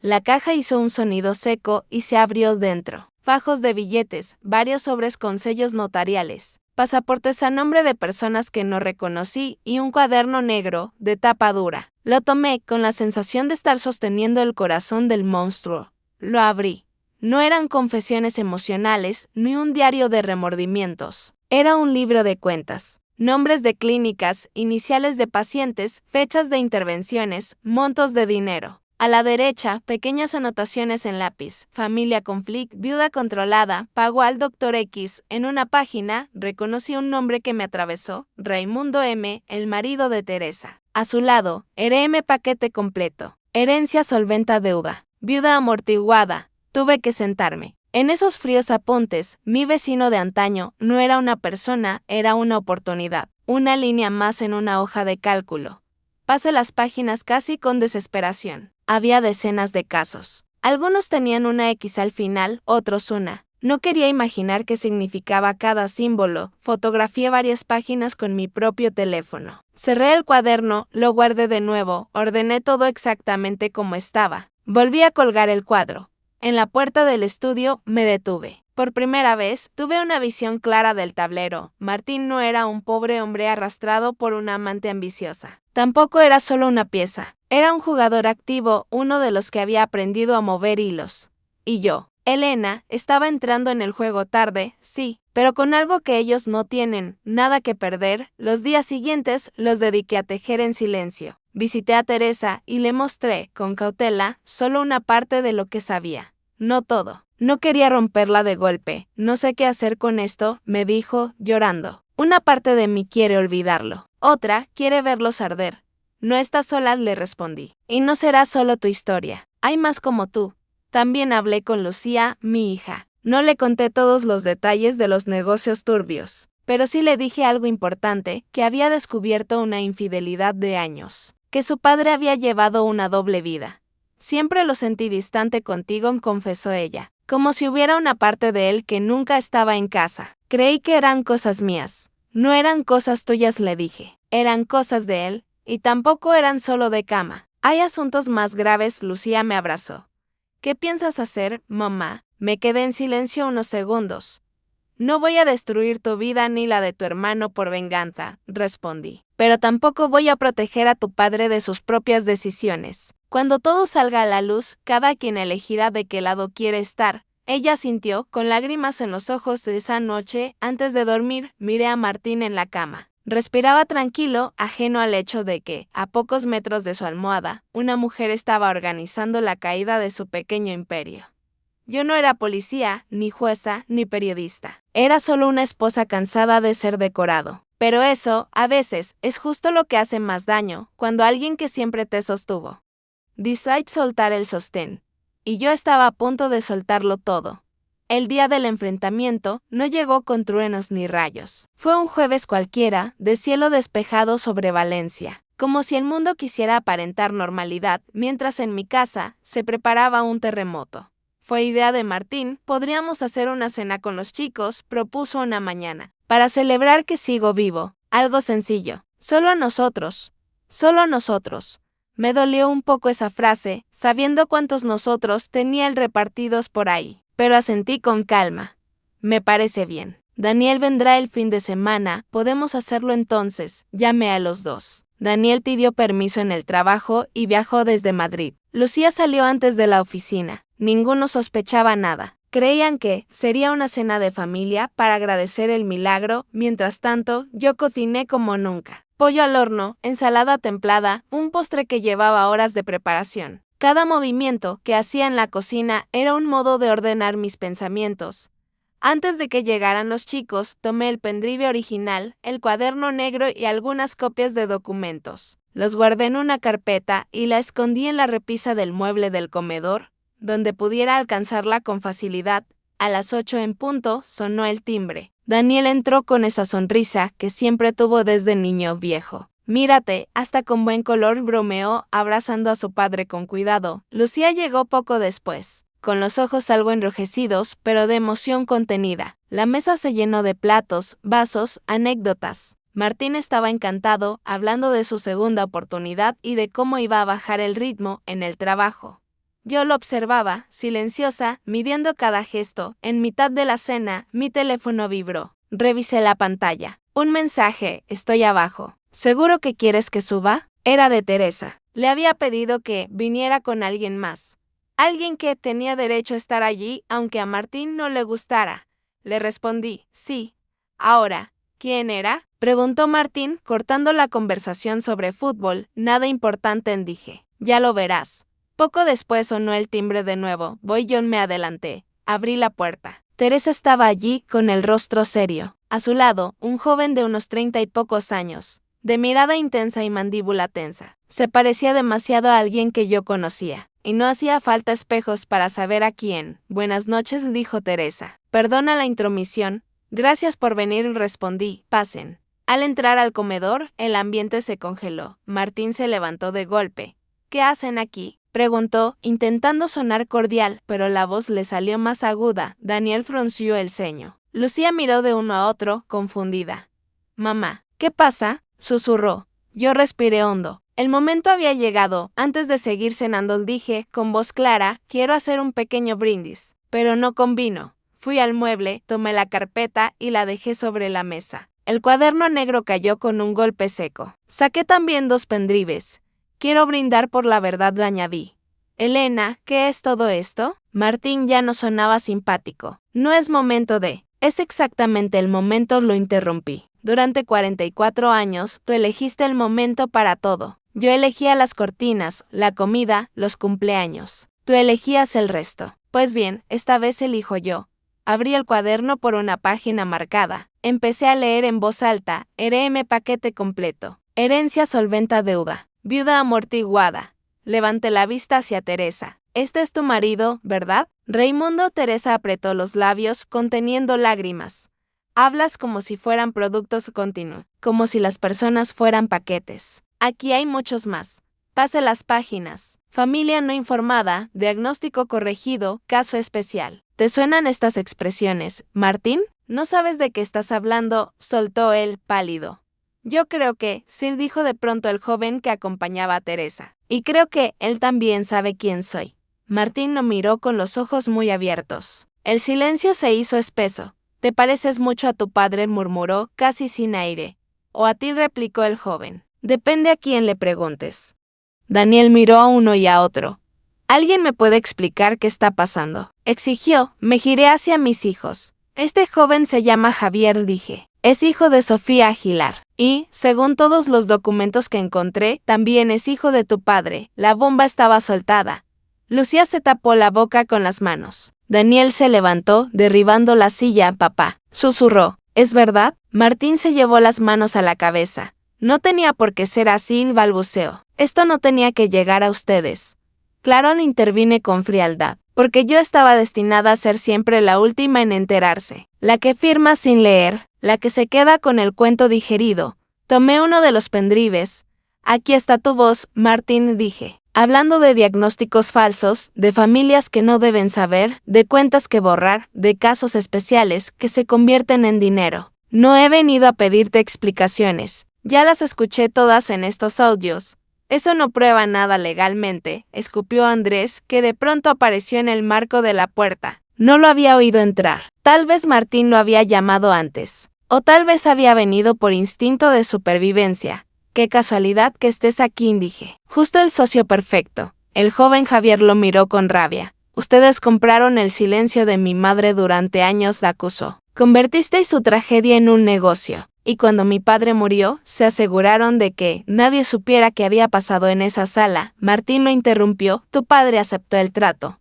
La caja hizo un sonido seco y se abrió dentro. Fajos de billetes, varios sobres con sellos notariales, pasaportes a nombre de personas que no reconocí y un cuaderno negro, de tapa dura. Lo tomé con la sensación de estar sosteniendo el corazón del monstruo. Lo abrí. No eran confesiones emocionales ni un diario de remordimientos. Era un libro de cuentas. Nombres de clínicas, iniciales de pacientes, fechas de intervenciones, montos de dinero. A la derecha, pequeñas anotaciones en lápiz. Familia conflict, viuda controlada, pago al Dr. X. En una página, reconocí un nombre que me atravesó: Raimundo M., el marido de Teresa. A su lado, RM paquete completo. Herencia solventa deuda. Viuda amortiguada. Tuve que sentarme. En esos fríos apuntes, mi vecino de antaño no era una persona, era una oportunidad. Una línea más en una hoja de cálculo. Pasé las páginas casi con desesperación. Había decenas de casos. Algunos tenían una X al final, otros una. No quería imaginar qué significaba cada símbolo. Fotografié varias páginas con mi propio teléfono. Cerré el cuaderno, lo guardé de nuevo, ordené todo exactamente como estaba. Volví a colgar el cuadro. En la puerta del estudio me detuve. Por primera vez, tuve una visión clara del tablero. Martín no era un pobre hombre arrastrado por una amante ambiciosa. Tampoco era solo una pieza. Era un jugador activo, uno de los que había aprendido a mover hilos. Y yo, Elena, estaba entrando en el juego tarde, sí, pero con algo que ellos no tienen, nada que perder. Los días siguientes los dediqué a tejer en silencio. Visité a Teresa y le mostré, con cautela, solo una parte de lo que sabía. No todo. No quería romperla de golpe. No sé qué hacer con esto, me dijo, llorando. Una parte de mí quiere olvidarlo. Otra quiere verlos arder. No estás sola, le respondí. Y no será solo tu historia. Hay más como tú. También hablé con Lucía, mi hija. No le conté todos los detalles de los negocios turbios, pero sí le dije algo importante: que había descubierto una infidelidad de años, que su padre había llevado una doble vida. Siempre lo sentí distante contigo, confesó ella, como si hubiera una parte de él que nunca estaba en casa. Creí que eran cosas mías. No eran cosas tuyas, le dije. Eran cosas de él, y tampoco eran solo de cama. Hay asuntos más graves. Lucía me abrazó. ¿Qué piensas hacer, mamá? Me quedé en silencio unos segundos. No voy a destruir tu vida ni la de tu hermano por venganza, respondí. Pero tampoco voy a proteger a tu padre de sus propias decisiones. Cuando todo salga a la luz, cada quien elegirá de qué lado quiere estar. Ella sintió, con lágrimas en los ojos esa noche, antes de dormir, miré a Martín en la cama. Respiraba tranquilo, ajeno al hecho de que, a pocos metros de su almohada, una mujer estaba organizando la caída de su pequeño imperio. Yo no era policía, ni jueza, ni periodista. Era solo una esposa cansada de ser decorado. Pero eso, a veces, es justo lo que hace más daño, cuando alguien que siempre te sostuvo decide soltar el sostén. Y yo estaba a punto de soltarlo todo. El día del enfrentamiento no llegó con truenos ni rayos. Fue un jueves cualquiera, de cielo despejado sobre Valencia, como si el mundo quisiera aparentar normalidad, mientras en mi casa se preparaba un terremoto. Fue idea de Martín, podríamos hacer una cena con los chicos, propuso una mañana, para celebrar que sigo vivo, algo sencillo, solo a nosotros. Solo a nosotros. Me dolió un poco esa frase, sabiendo cuántos nosotros tenía él repartidos por ahí, pero asentí con calma. Me parece bien. Daniel vendrá el fin de semana, podemos hacerlo entonces, llamé a los dos. Daniel pidió permiso en el trabajo y viajó desde Madrid. Lucía salió antes de la oficina. Ninguno sospechaba nada. Creían que sería una cena de familia para agradecer el milagro, mientras tanto, yo cociné como nunca. Pollo al horno, ensalada templada, un postre que llevaba horas de preparación. Cada movimiento que hacía en la cocina era un modo de ordenar mis pensamientos. Antes de que llegaran los chicos, tomé el pendrive original, el cuaderno negro y algunas copias de documentos. Los guardé en una carpeta y la escondí en la repisa del mueble del comedor, donde pudiera alcanzarla con facilidad. A las 8 en punto sonó el timbre. Daniel entró con esa sonrisa que siempre tuvo desde niño viejo. Mírate, hasta con buen color, bromeó, abrazando a su padre con cuidado. Lucía llegó poco después, con los ojos algo enrojecidos, pero de emoción contenida. La mesa se llenó de platos, vasos, anécdotas. Martín estaba encantado, hablando de su segunda oportunidad y de cómo iba a bajar el ritmo en el trabajo. Yo lo observaba, silenciosa, midiendo cada gesto. En mitad de la cena, mi teléfono vibró. Revisé la pantalla. Un mensaje, estoy abajo. ¿Seguro que quieres que suba? Era de Teresa. Le había pedido que viniera con alguien más. Alguien que tenía derecho a estar allí, aunque a Martín no le gustara. Le respondí, sí. Ahora, ¿quién era? Preguntó Martín, cortando la conversación sobre fútbol. Nada importante, dije. Ya lo verás. Poco después sonó el timbre de nuevo. Yo me adelanté. Abrí la puerta. Teresa estaba allí, con el rostro serio. A su lado, un joven de unos 30 y pocos años, de mirada intensa y mandíbula tensa. Se parecía demasiado a alguien que yo conocía, y no hacía falta espejos para saber a quién. Buenas noches, dijo Teresa. Perdona la intromisión. Gracias por venir, respondí. Pasen. Al entrar al comedor, el ambiente se congeló. Martín se levantó de golpe. ¿Qué hacen aquí?, preguntó, intentando sonar cordial, pero la voz le salió más aguda. Daniel frunció el ceño. Lucía miró de uno a otro, confundida. Mamá, ¿qué pasa?, susurró. Yo respiré hondo. El momento había llegado. Antes de seguir cenando dije, con voz clara, quiero hacer un pequeño brindis, pero no con vino. Fui al mueble, tomé la carpeta y la dejé sobre la mesa. El cuaderno negro cayó con un golpe seco. Saqué también 2 pendrives. Quiero brindar por la verdad, le añadí. Elena, ¿qué es todo esto? Martín ya no sonaba simpático. No es momento de. Es exactamente el momento, lo interrumpí. Durante 44 años, tú elegiste el momento para todo. Yo elegía las cortinas, la comida, los cumpleaños. Tú elegías el resto. Pues bien, esta vez elijo yo. Abrí el cuaderno por una página marcada. Empecé a leer en voz alta. RM paquete completo. Herencia solventa deuda. Viuda amortiguada. Levanté la vista hacia Teresa. Este es tu marido, ¿verdad? Raimundo. Teresa apretó los labios, conteniendo lágrimas. Hablas como si fueran productos continuos, como si las personas fueran paquetes. Aquí hay muchos más. Pase las páginas. Familia no informada, diagnóstico corregido, caso especial. ¿Te suenan estas expresiones, Martín? ¿No sabes de qué estás hablando?, soltó él, pálido. Yo creo que, sí, dijo de pronto el joven que acompañaba a Teresa. Y creo que él también sabe quién soy. Martín lo miró con los ojos muy abiertos. El silencio se hizo espeso. «Te pareces mucho a tu padre», murmuró, casi sin aire. «¿O a ti?», replicó el joven. «Depende a quién le preguntes». Daniel miró a uno y a otro. «¿Alguien me puede explicar qué está pasando?», exigió. Me giré hacia mis hijos. «Este joven se llama Javier», dije. «Es hijo de Sofía Aguilar. Y, según todos los documentos que encontré, también es hijo de tu padre». La bomba estaba soltada. Lucía se tapó la boca con las manos. Daniel se levantó, derribando la silla. «Papá», susurró. «¿Es verdad?». Martín se llevó las manos a la cabeza. «No tenía por qué ser así», balbuceó. «Esto no tenía que llegar a ustedes». Claro, intervine con frialdad, porque yo estaba destinada a ser siempre la última en enterarse, la que firma sin leer, la que se queda con el cuento digerido. Tomé uno de los pendrives. «Aquí está tu voz, Martín», dije. «Hablando de diagnósticos falsos, de familias que no deben saber, de cuentas que borrar, de casos especiales que se convierten en dinero. No he venido a pedirte explicaciones. Ya las escuché todas en estos audios». «Eso no prueba nada legalmente», escupió Andrés, que de pronto apareció en el marco de la puerta. No lo había oído entrar. Tal vez Martín lo había llamado antes. O tal vez había venido por instinto de supervivencia. «Qué casualidad que estés aquí», dije. «Justo el socio perfecto». El joven Javier lo miró con rabia. «Ustedes compraron el silencio de mi madre durante años», la acusó. «Convertisteis su tragedia en un negocio. Y cuando mi padre murió, se aseguraron de que nadie supiera qué había pasado en esa sala». Martín lo interrumpió. «Tu padre aceptó el trato».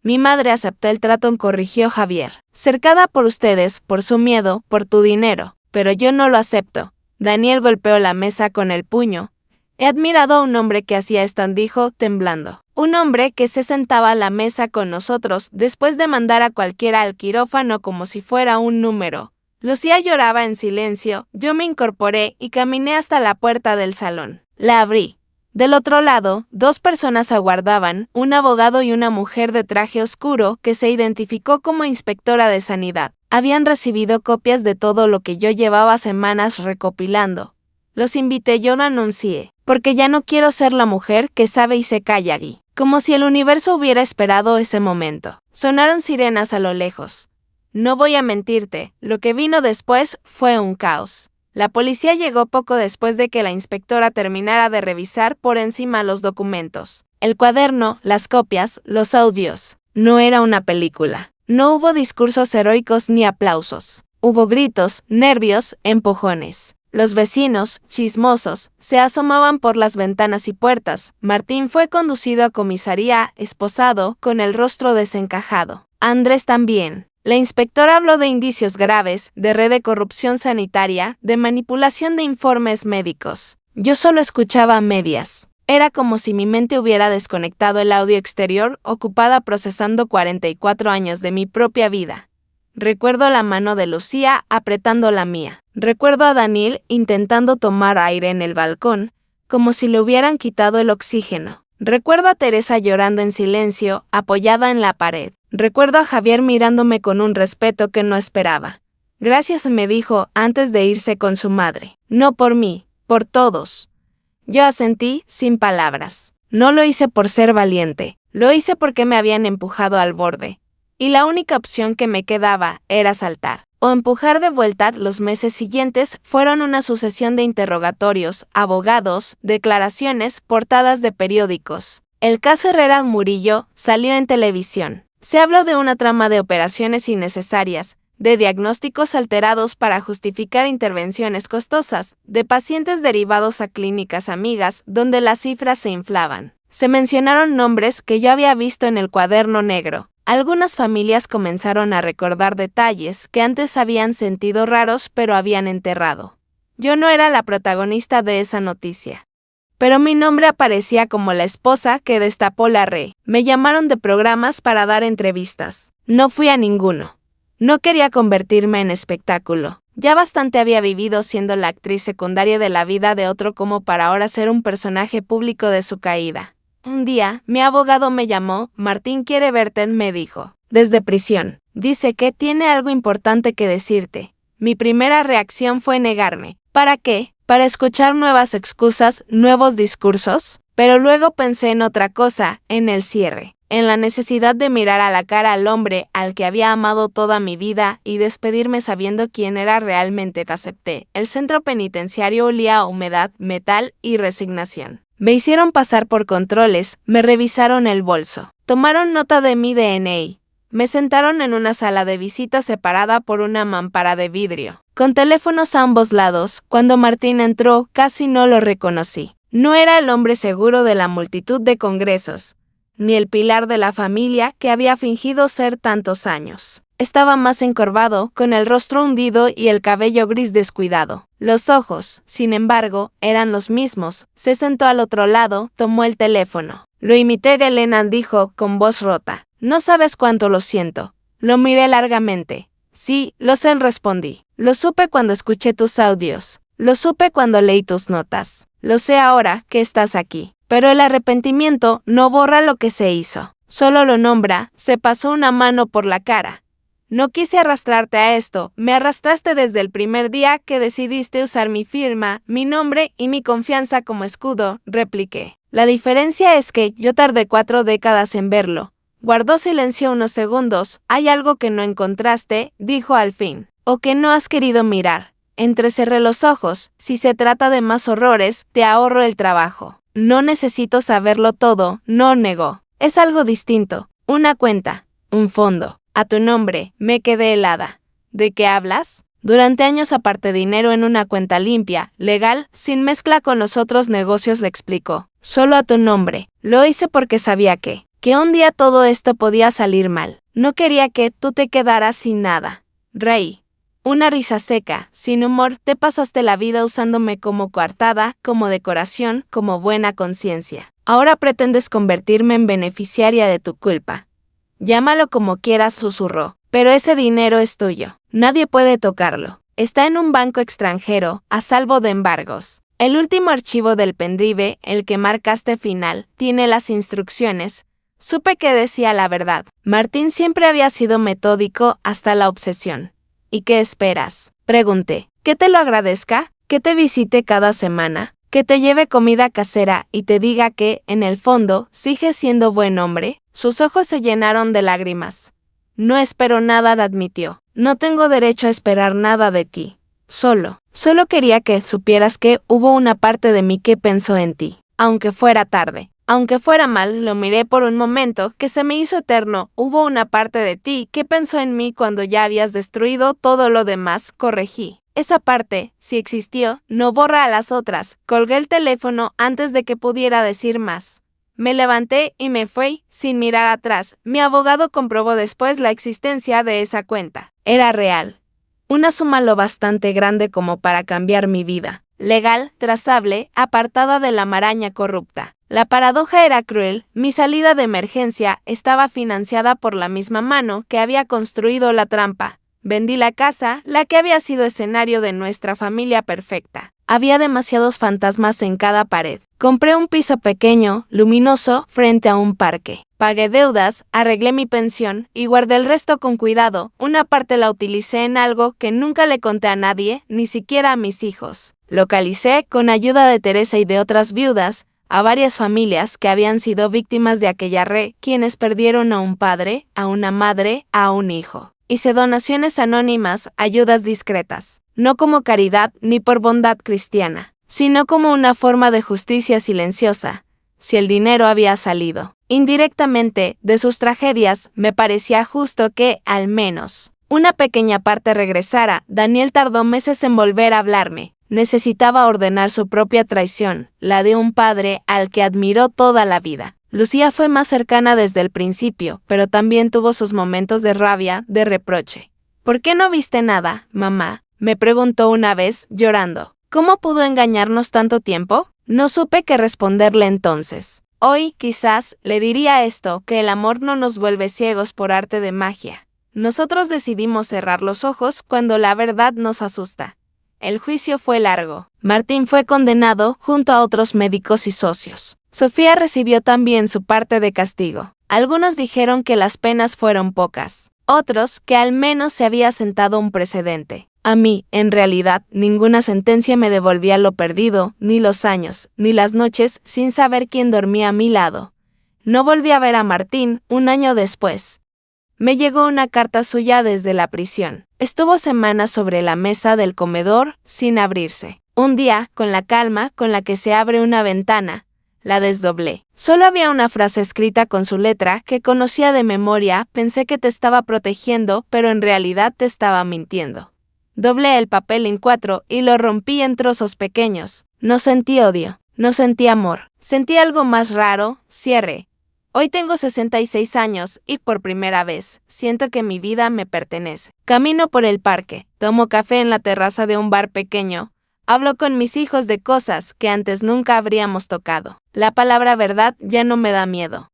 «Mi madre aceptó el trato», corrigió Javier. «Cercada por ustedes, por su miedo, por tu dinero. Pero yo no lo acepto». Daniel golpeó la mesa con el puño. «He admirado a un hombre que hacía esto», dijo, temblando. «Un hombre que se sentaba a la mesa con nosotros después de mandar a cualquiera al quirófano como si fuera un número». Lucía lloraba en silencio. Yo me incorporé y caminé hasta la puerta del salón. La abrí. Del otro lado, dos personas aguardaban, un abogado y una mujer de traje oscuro que se identificó como inspectora de sanidad. Habían recibido copias de todo lo que yo llevaba semanas recopilando. «Los invité», yo lo anuncié, «porque ya no quiero ser la mujer que sabe y se calla aquí». Como si el universo hubiera esperado ese momento. Sonaron sirenas a lo lejos. No voy a mentirte, lo que vino después fue un caos. La policía llegó poco después de que la inspectora terminara de revisar por encima los documentos. El cuaderno, las copias, los audios. No era una película. No hubo discursos heroicos ni aplausos. Hubo gritos, nervios, empujones. Los vecinos, chismosos, se asomaban por las ventanas y puertas. Martín fue conducido a comisaría, esposado, con el rostro desencajado. Andrés también. La inspectora habló de indicios graves, de red de corrupción sanitaria, de manipulación de informes médicos. Yo solo escuchaba a medias. Era como si mi mente hubiera desconectado el audio exterior, ocupada procesando 44 años de mi propia vida. Recuerdo la mano de Lucía apretando la mía. Recuerdo a Daniel intentando tomar aire en el balcón, como si le hubieran quitado el oxígeno. Recuerdo a Teresa llorando en silencio, apoyada en la pared. Recuerdo a Javier mirándome con un respeto que no esperaba. «Gracias», me dijo antes de irse con su madre. «No por mí, por todos». Yo asentí, sin palabras. No lo hice por ser valiente, lo hice porque me habían empujado al borde. Y la única opción que me quedaba era saltar. O empujar de vuelta. Los meses siguientes fueron una sucesión de interrogatorios, abogados, declaraciones, portadas de periódicos. El caso Herrera Murillo salió en televisión. Se habló de una trama de operaciones innecesarias, de diagnósticos alterados para justificar intervenciones costosas, de pacientes derivados a clínicas amigas donde las cifras se inflaban. Se mencionaron nombres que yo había visto en el cuaderno negro. Algunas familias comenzaron a recordar detalles que antes habían sentido raros pero habían enterrado. Yo no era la protagonista de esa noticia. Pero mi nombre aparecía como la esposa que destapó la red. Me llamaron de programas para dar entrevistas. No fui a ninguno. No quería convertirme en espectáculo. Ya bastante había vivido siendo la actriz secundaria de la vida de otro como para ahora ser un personaje público de su caída. Un día, mi abogado me llamó. «Martín quiere verte», me dijo. «Desde prisión. Dice que tiene algo importante que decirte». Mi primera reacción fue negarme. ¿Para qué? ¿Para escuchar nuevas excusas, nuevos discursos? Pero luego pensé en otra cosa, en el cierre. en la necesidad de mirar a la cara al hombre al que había amado toda mi vida y despedirme sabiendo quién era realmente. Te acepté. El centro penitenciario olía a humedad, metal y resignación. Me hicieron pasar por controles, me revisaron el bolso, tomaron nota de mi DNI. Me sentaron en una sala de visita separada por una mampara de vidrio, con teléfonos a ambos lados. Cuando Martín entró, casi no lo reconocí. No era el hombre seguro de la multitud de congresos, ni el pilar de la familia que había fingido ser tantos años. Estaba más encorvado, con el rostro hundido y el cabello gris descuidado. Los ojos, sin embargo, eran los mismos. Se sentó al otro lado, tomó el teléfono. Lo imité. Elena dijo con voz rota. No sabes cuánto lo siento. Lo miré largamente. Sí, lo sé, respondí. Lo supe cuando escuché tus audios. Lo supe cuando leí tus notas. Lo sé ahora que estás aquí. Pero el arrepentimiento no borra lo que se hizo. Solo lo nombra. Se pasó una mano por la cara. No quise arrastrarte a esto. Me arrastraste desde el primer día que decidiste usar mi firma, mi nombre y mi confianza como escudo, repliqué. La diferencia es que yo tardé 4 décadas en verlo. Guardó silencio unos segundos. Hay algo que no encontraste, dijo al fin, o que no has querido mirar. Entrecerré los ojos. Si se trata de más horrores, te ahorro el trabajo. No necesito saberlo todo, no negó. Es algo distinto. Una cuenta, un fondo. A tu nombre. Me quedé helada. ¿De qué hablas? Durante años aparté dinero en una cuenta limpia, legal, sin mezcla con los otros negocios, le explicó. Solo a tu nombre. Lo hice porque sabía que un día todo esto podía salir mal. No quería que tú te quedaras sin nada. Reí. Una risa seca, sin humor. Te pasaste la vida usándome como coartada, como decoración, como buena conciencia. Ahora pretendes convertirme en beneficiaria de tu culpa. Llámalo como quieras, susurró. Pero ese dinero es tuyo. Nadie puede tocarlo. Está en un banco extranjero, a salvo de embargos. El último archivo del pendrive, el que marcaste final, tiene las instrucciones. Supe que decía la verdad. Martín siempre había sido metódico hasta la obsesión. ¿Y qué esperas? Pregunté. ¿Que te lo agradezca? ¿Que te visite cada semana? ¿Que te lleve comida casera y te diga que, en el fondo, sigues siendo buen hombre? Sus ojos se llenaron de lágrimas. No espero nada, admitió. No tengo derecho a esperar nada de ti. Solo quería que supieras que hubo una parte de mí que pensó en ti. Aunque fuera tarde. Aunque fuera mal, lo miré por un momento que se me hizo eterno. Hubo una parte de ti que pensó en mí cuando ya habías destruido todo lo demás, corregí. Esa parte, si existió, no borra a las otras. Colgué el teléfono antes de que pudiera decir más. Me levanté y me fui, sin mirar atrás. Mi abogado comprobó después la existencia de esa cuenta. Era real. Una suma lo bastante grande como para cambiar mi vida. Legal, trazable, apartada de la maraña corrupta. La paradoja era cruel. Mi salida de emergencia estaba financiada por la misma mano que había construido la trampa. Vendí la casa, la que había sido escenario de nuestra familia perfecta. Había demasiados fantasmas en cada pared. Compré un piso pequeño, luminoso, frente a un parque. Pagué deudas, arreglé mi pensión y guardé el resto con cuidado. Una parte la utilicé en algo que nunca le conté a nadie, ni siquiera a mis hijos. Localicé, con ayuda de Teresa y de otras viudas, a varias familias que habían sido víctimas de aquella red, quienes perdieron a un padre, a una madre, a un hijo. Hice donaciones anónimas, ayudas discretas, no como caridad ni por bondad cristiana, sino como una forma de justicia silenciosa. Si el dinero había salido indirectamente de sus tragedias, me parecía justo que, al menos, una pequeña parte regresara. Daniel tardó meses en volver a hablarme. Necesitaba ordenar su propia traición, la de un padre al que admiró toda la vida. Lucía fue más cercana desde el principio, pero también tuvo sus momentos de rabia, de reproche. ¿Por qué no viste nada, mamá?, me preguntó una vez, llorando. ¿Cómo pudo engañarnos tanto tiempo? No supe qué responderle entonces. Hoy, quizás, le diría esto, que el amor no nos vuelve ciegos por arte de magia. Nosotros decidimos cerrar los ojos cuando la verdad nos asusta. El juicio fue largo. Martín fue condenado junto a otros médicos y socios. Sofía recibió también su parte de castigo. Algunos dijeron que las penas fueron pocas. Otros que al menos se había sentado un precedente. A mí, en realidad, ninguna sentencia me devolvía lo perdido, ni los años, ni las noches sin saber quién dormía a mi lado. No volví a ver a Martín un año después. Me llegó una carta suya desde la prisión. Estuvo semanas sobre la mesa del comedor, sin abrirse. Un día, con la calma con la que se abre una ventana, la desdoblé. Solo había una frase escrita con su letra que conocía de memoria. Pensé que te estaba protegiendo, pero en realidad te estaba mintiendo. Doblé el papel en 4 y lo rompí en trozos pequeños. No sentí odio, no sentí amor. Sentí algo más raro, cierre. Hoy tengo 66 años y por primera vez siento que mi vida me pertenece. Camino por el parque, tomo café en la terraza de un bar pequeño. Hablo con mis hijos de cosas que antes nunca habríamos tocado. La palabra verdad ya no me da miedo.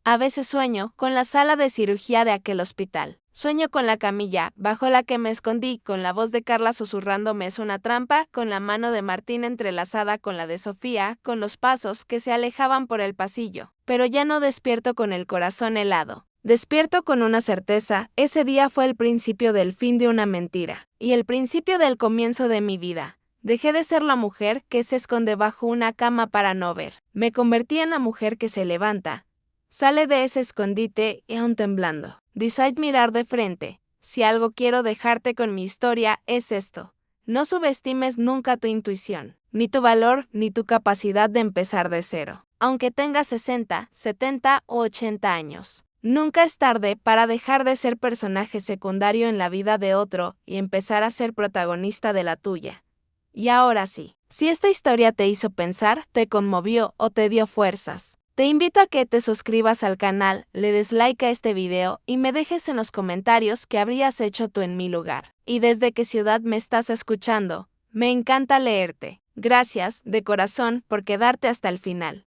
A veces sueño con la sala de cirugía de aquel hospital. Sueño con la camilla, bajo la que me escondí, con la voz de Carla susurrándome es una trampa, con la mano de Martín entrelazada con la de Sofía, con los pasos que se alejaban por el pasillo. Pero ya no despierto con el corazón helado. Despierto con una certeza, ese día fue el principio del fin de una mentira, y el principio del comienzo de mi vida. Dejé de ser la mujer que se esconde bajo una cama para no ver. Me convertí en la mujer que se levanta, sale de ese escondite y aún temblando. Decide mirar de frente. Si algo quiero dejarte con mi historia es esto. No subestimes nunca tu intuición, ni tu valor, ni tu capacidad de empezar de cero. Aunque tengas 60, 70 o 80 años. Nunca es tarde para dejar de ser personaje secundario en la vida de otro y empezar a ser protagonista de la tuya. Y ahora sí, si esta historia te hizo pensar, te conmovió o te dio fuerzas, te invito a que te suscribas al canal, le des like a este video y me dejes en los comentarios qué habrías hecho tú en mi lugar. Y desde qué ciudad me estás escuchando, me encanta leerte. Gracias, de corazón, por quedarte hasta el final.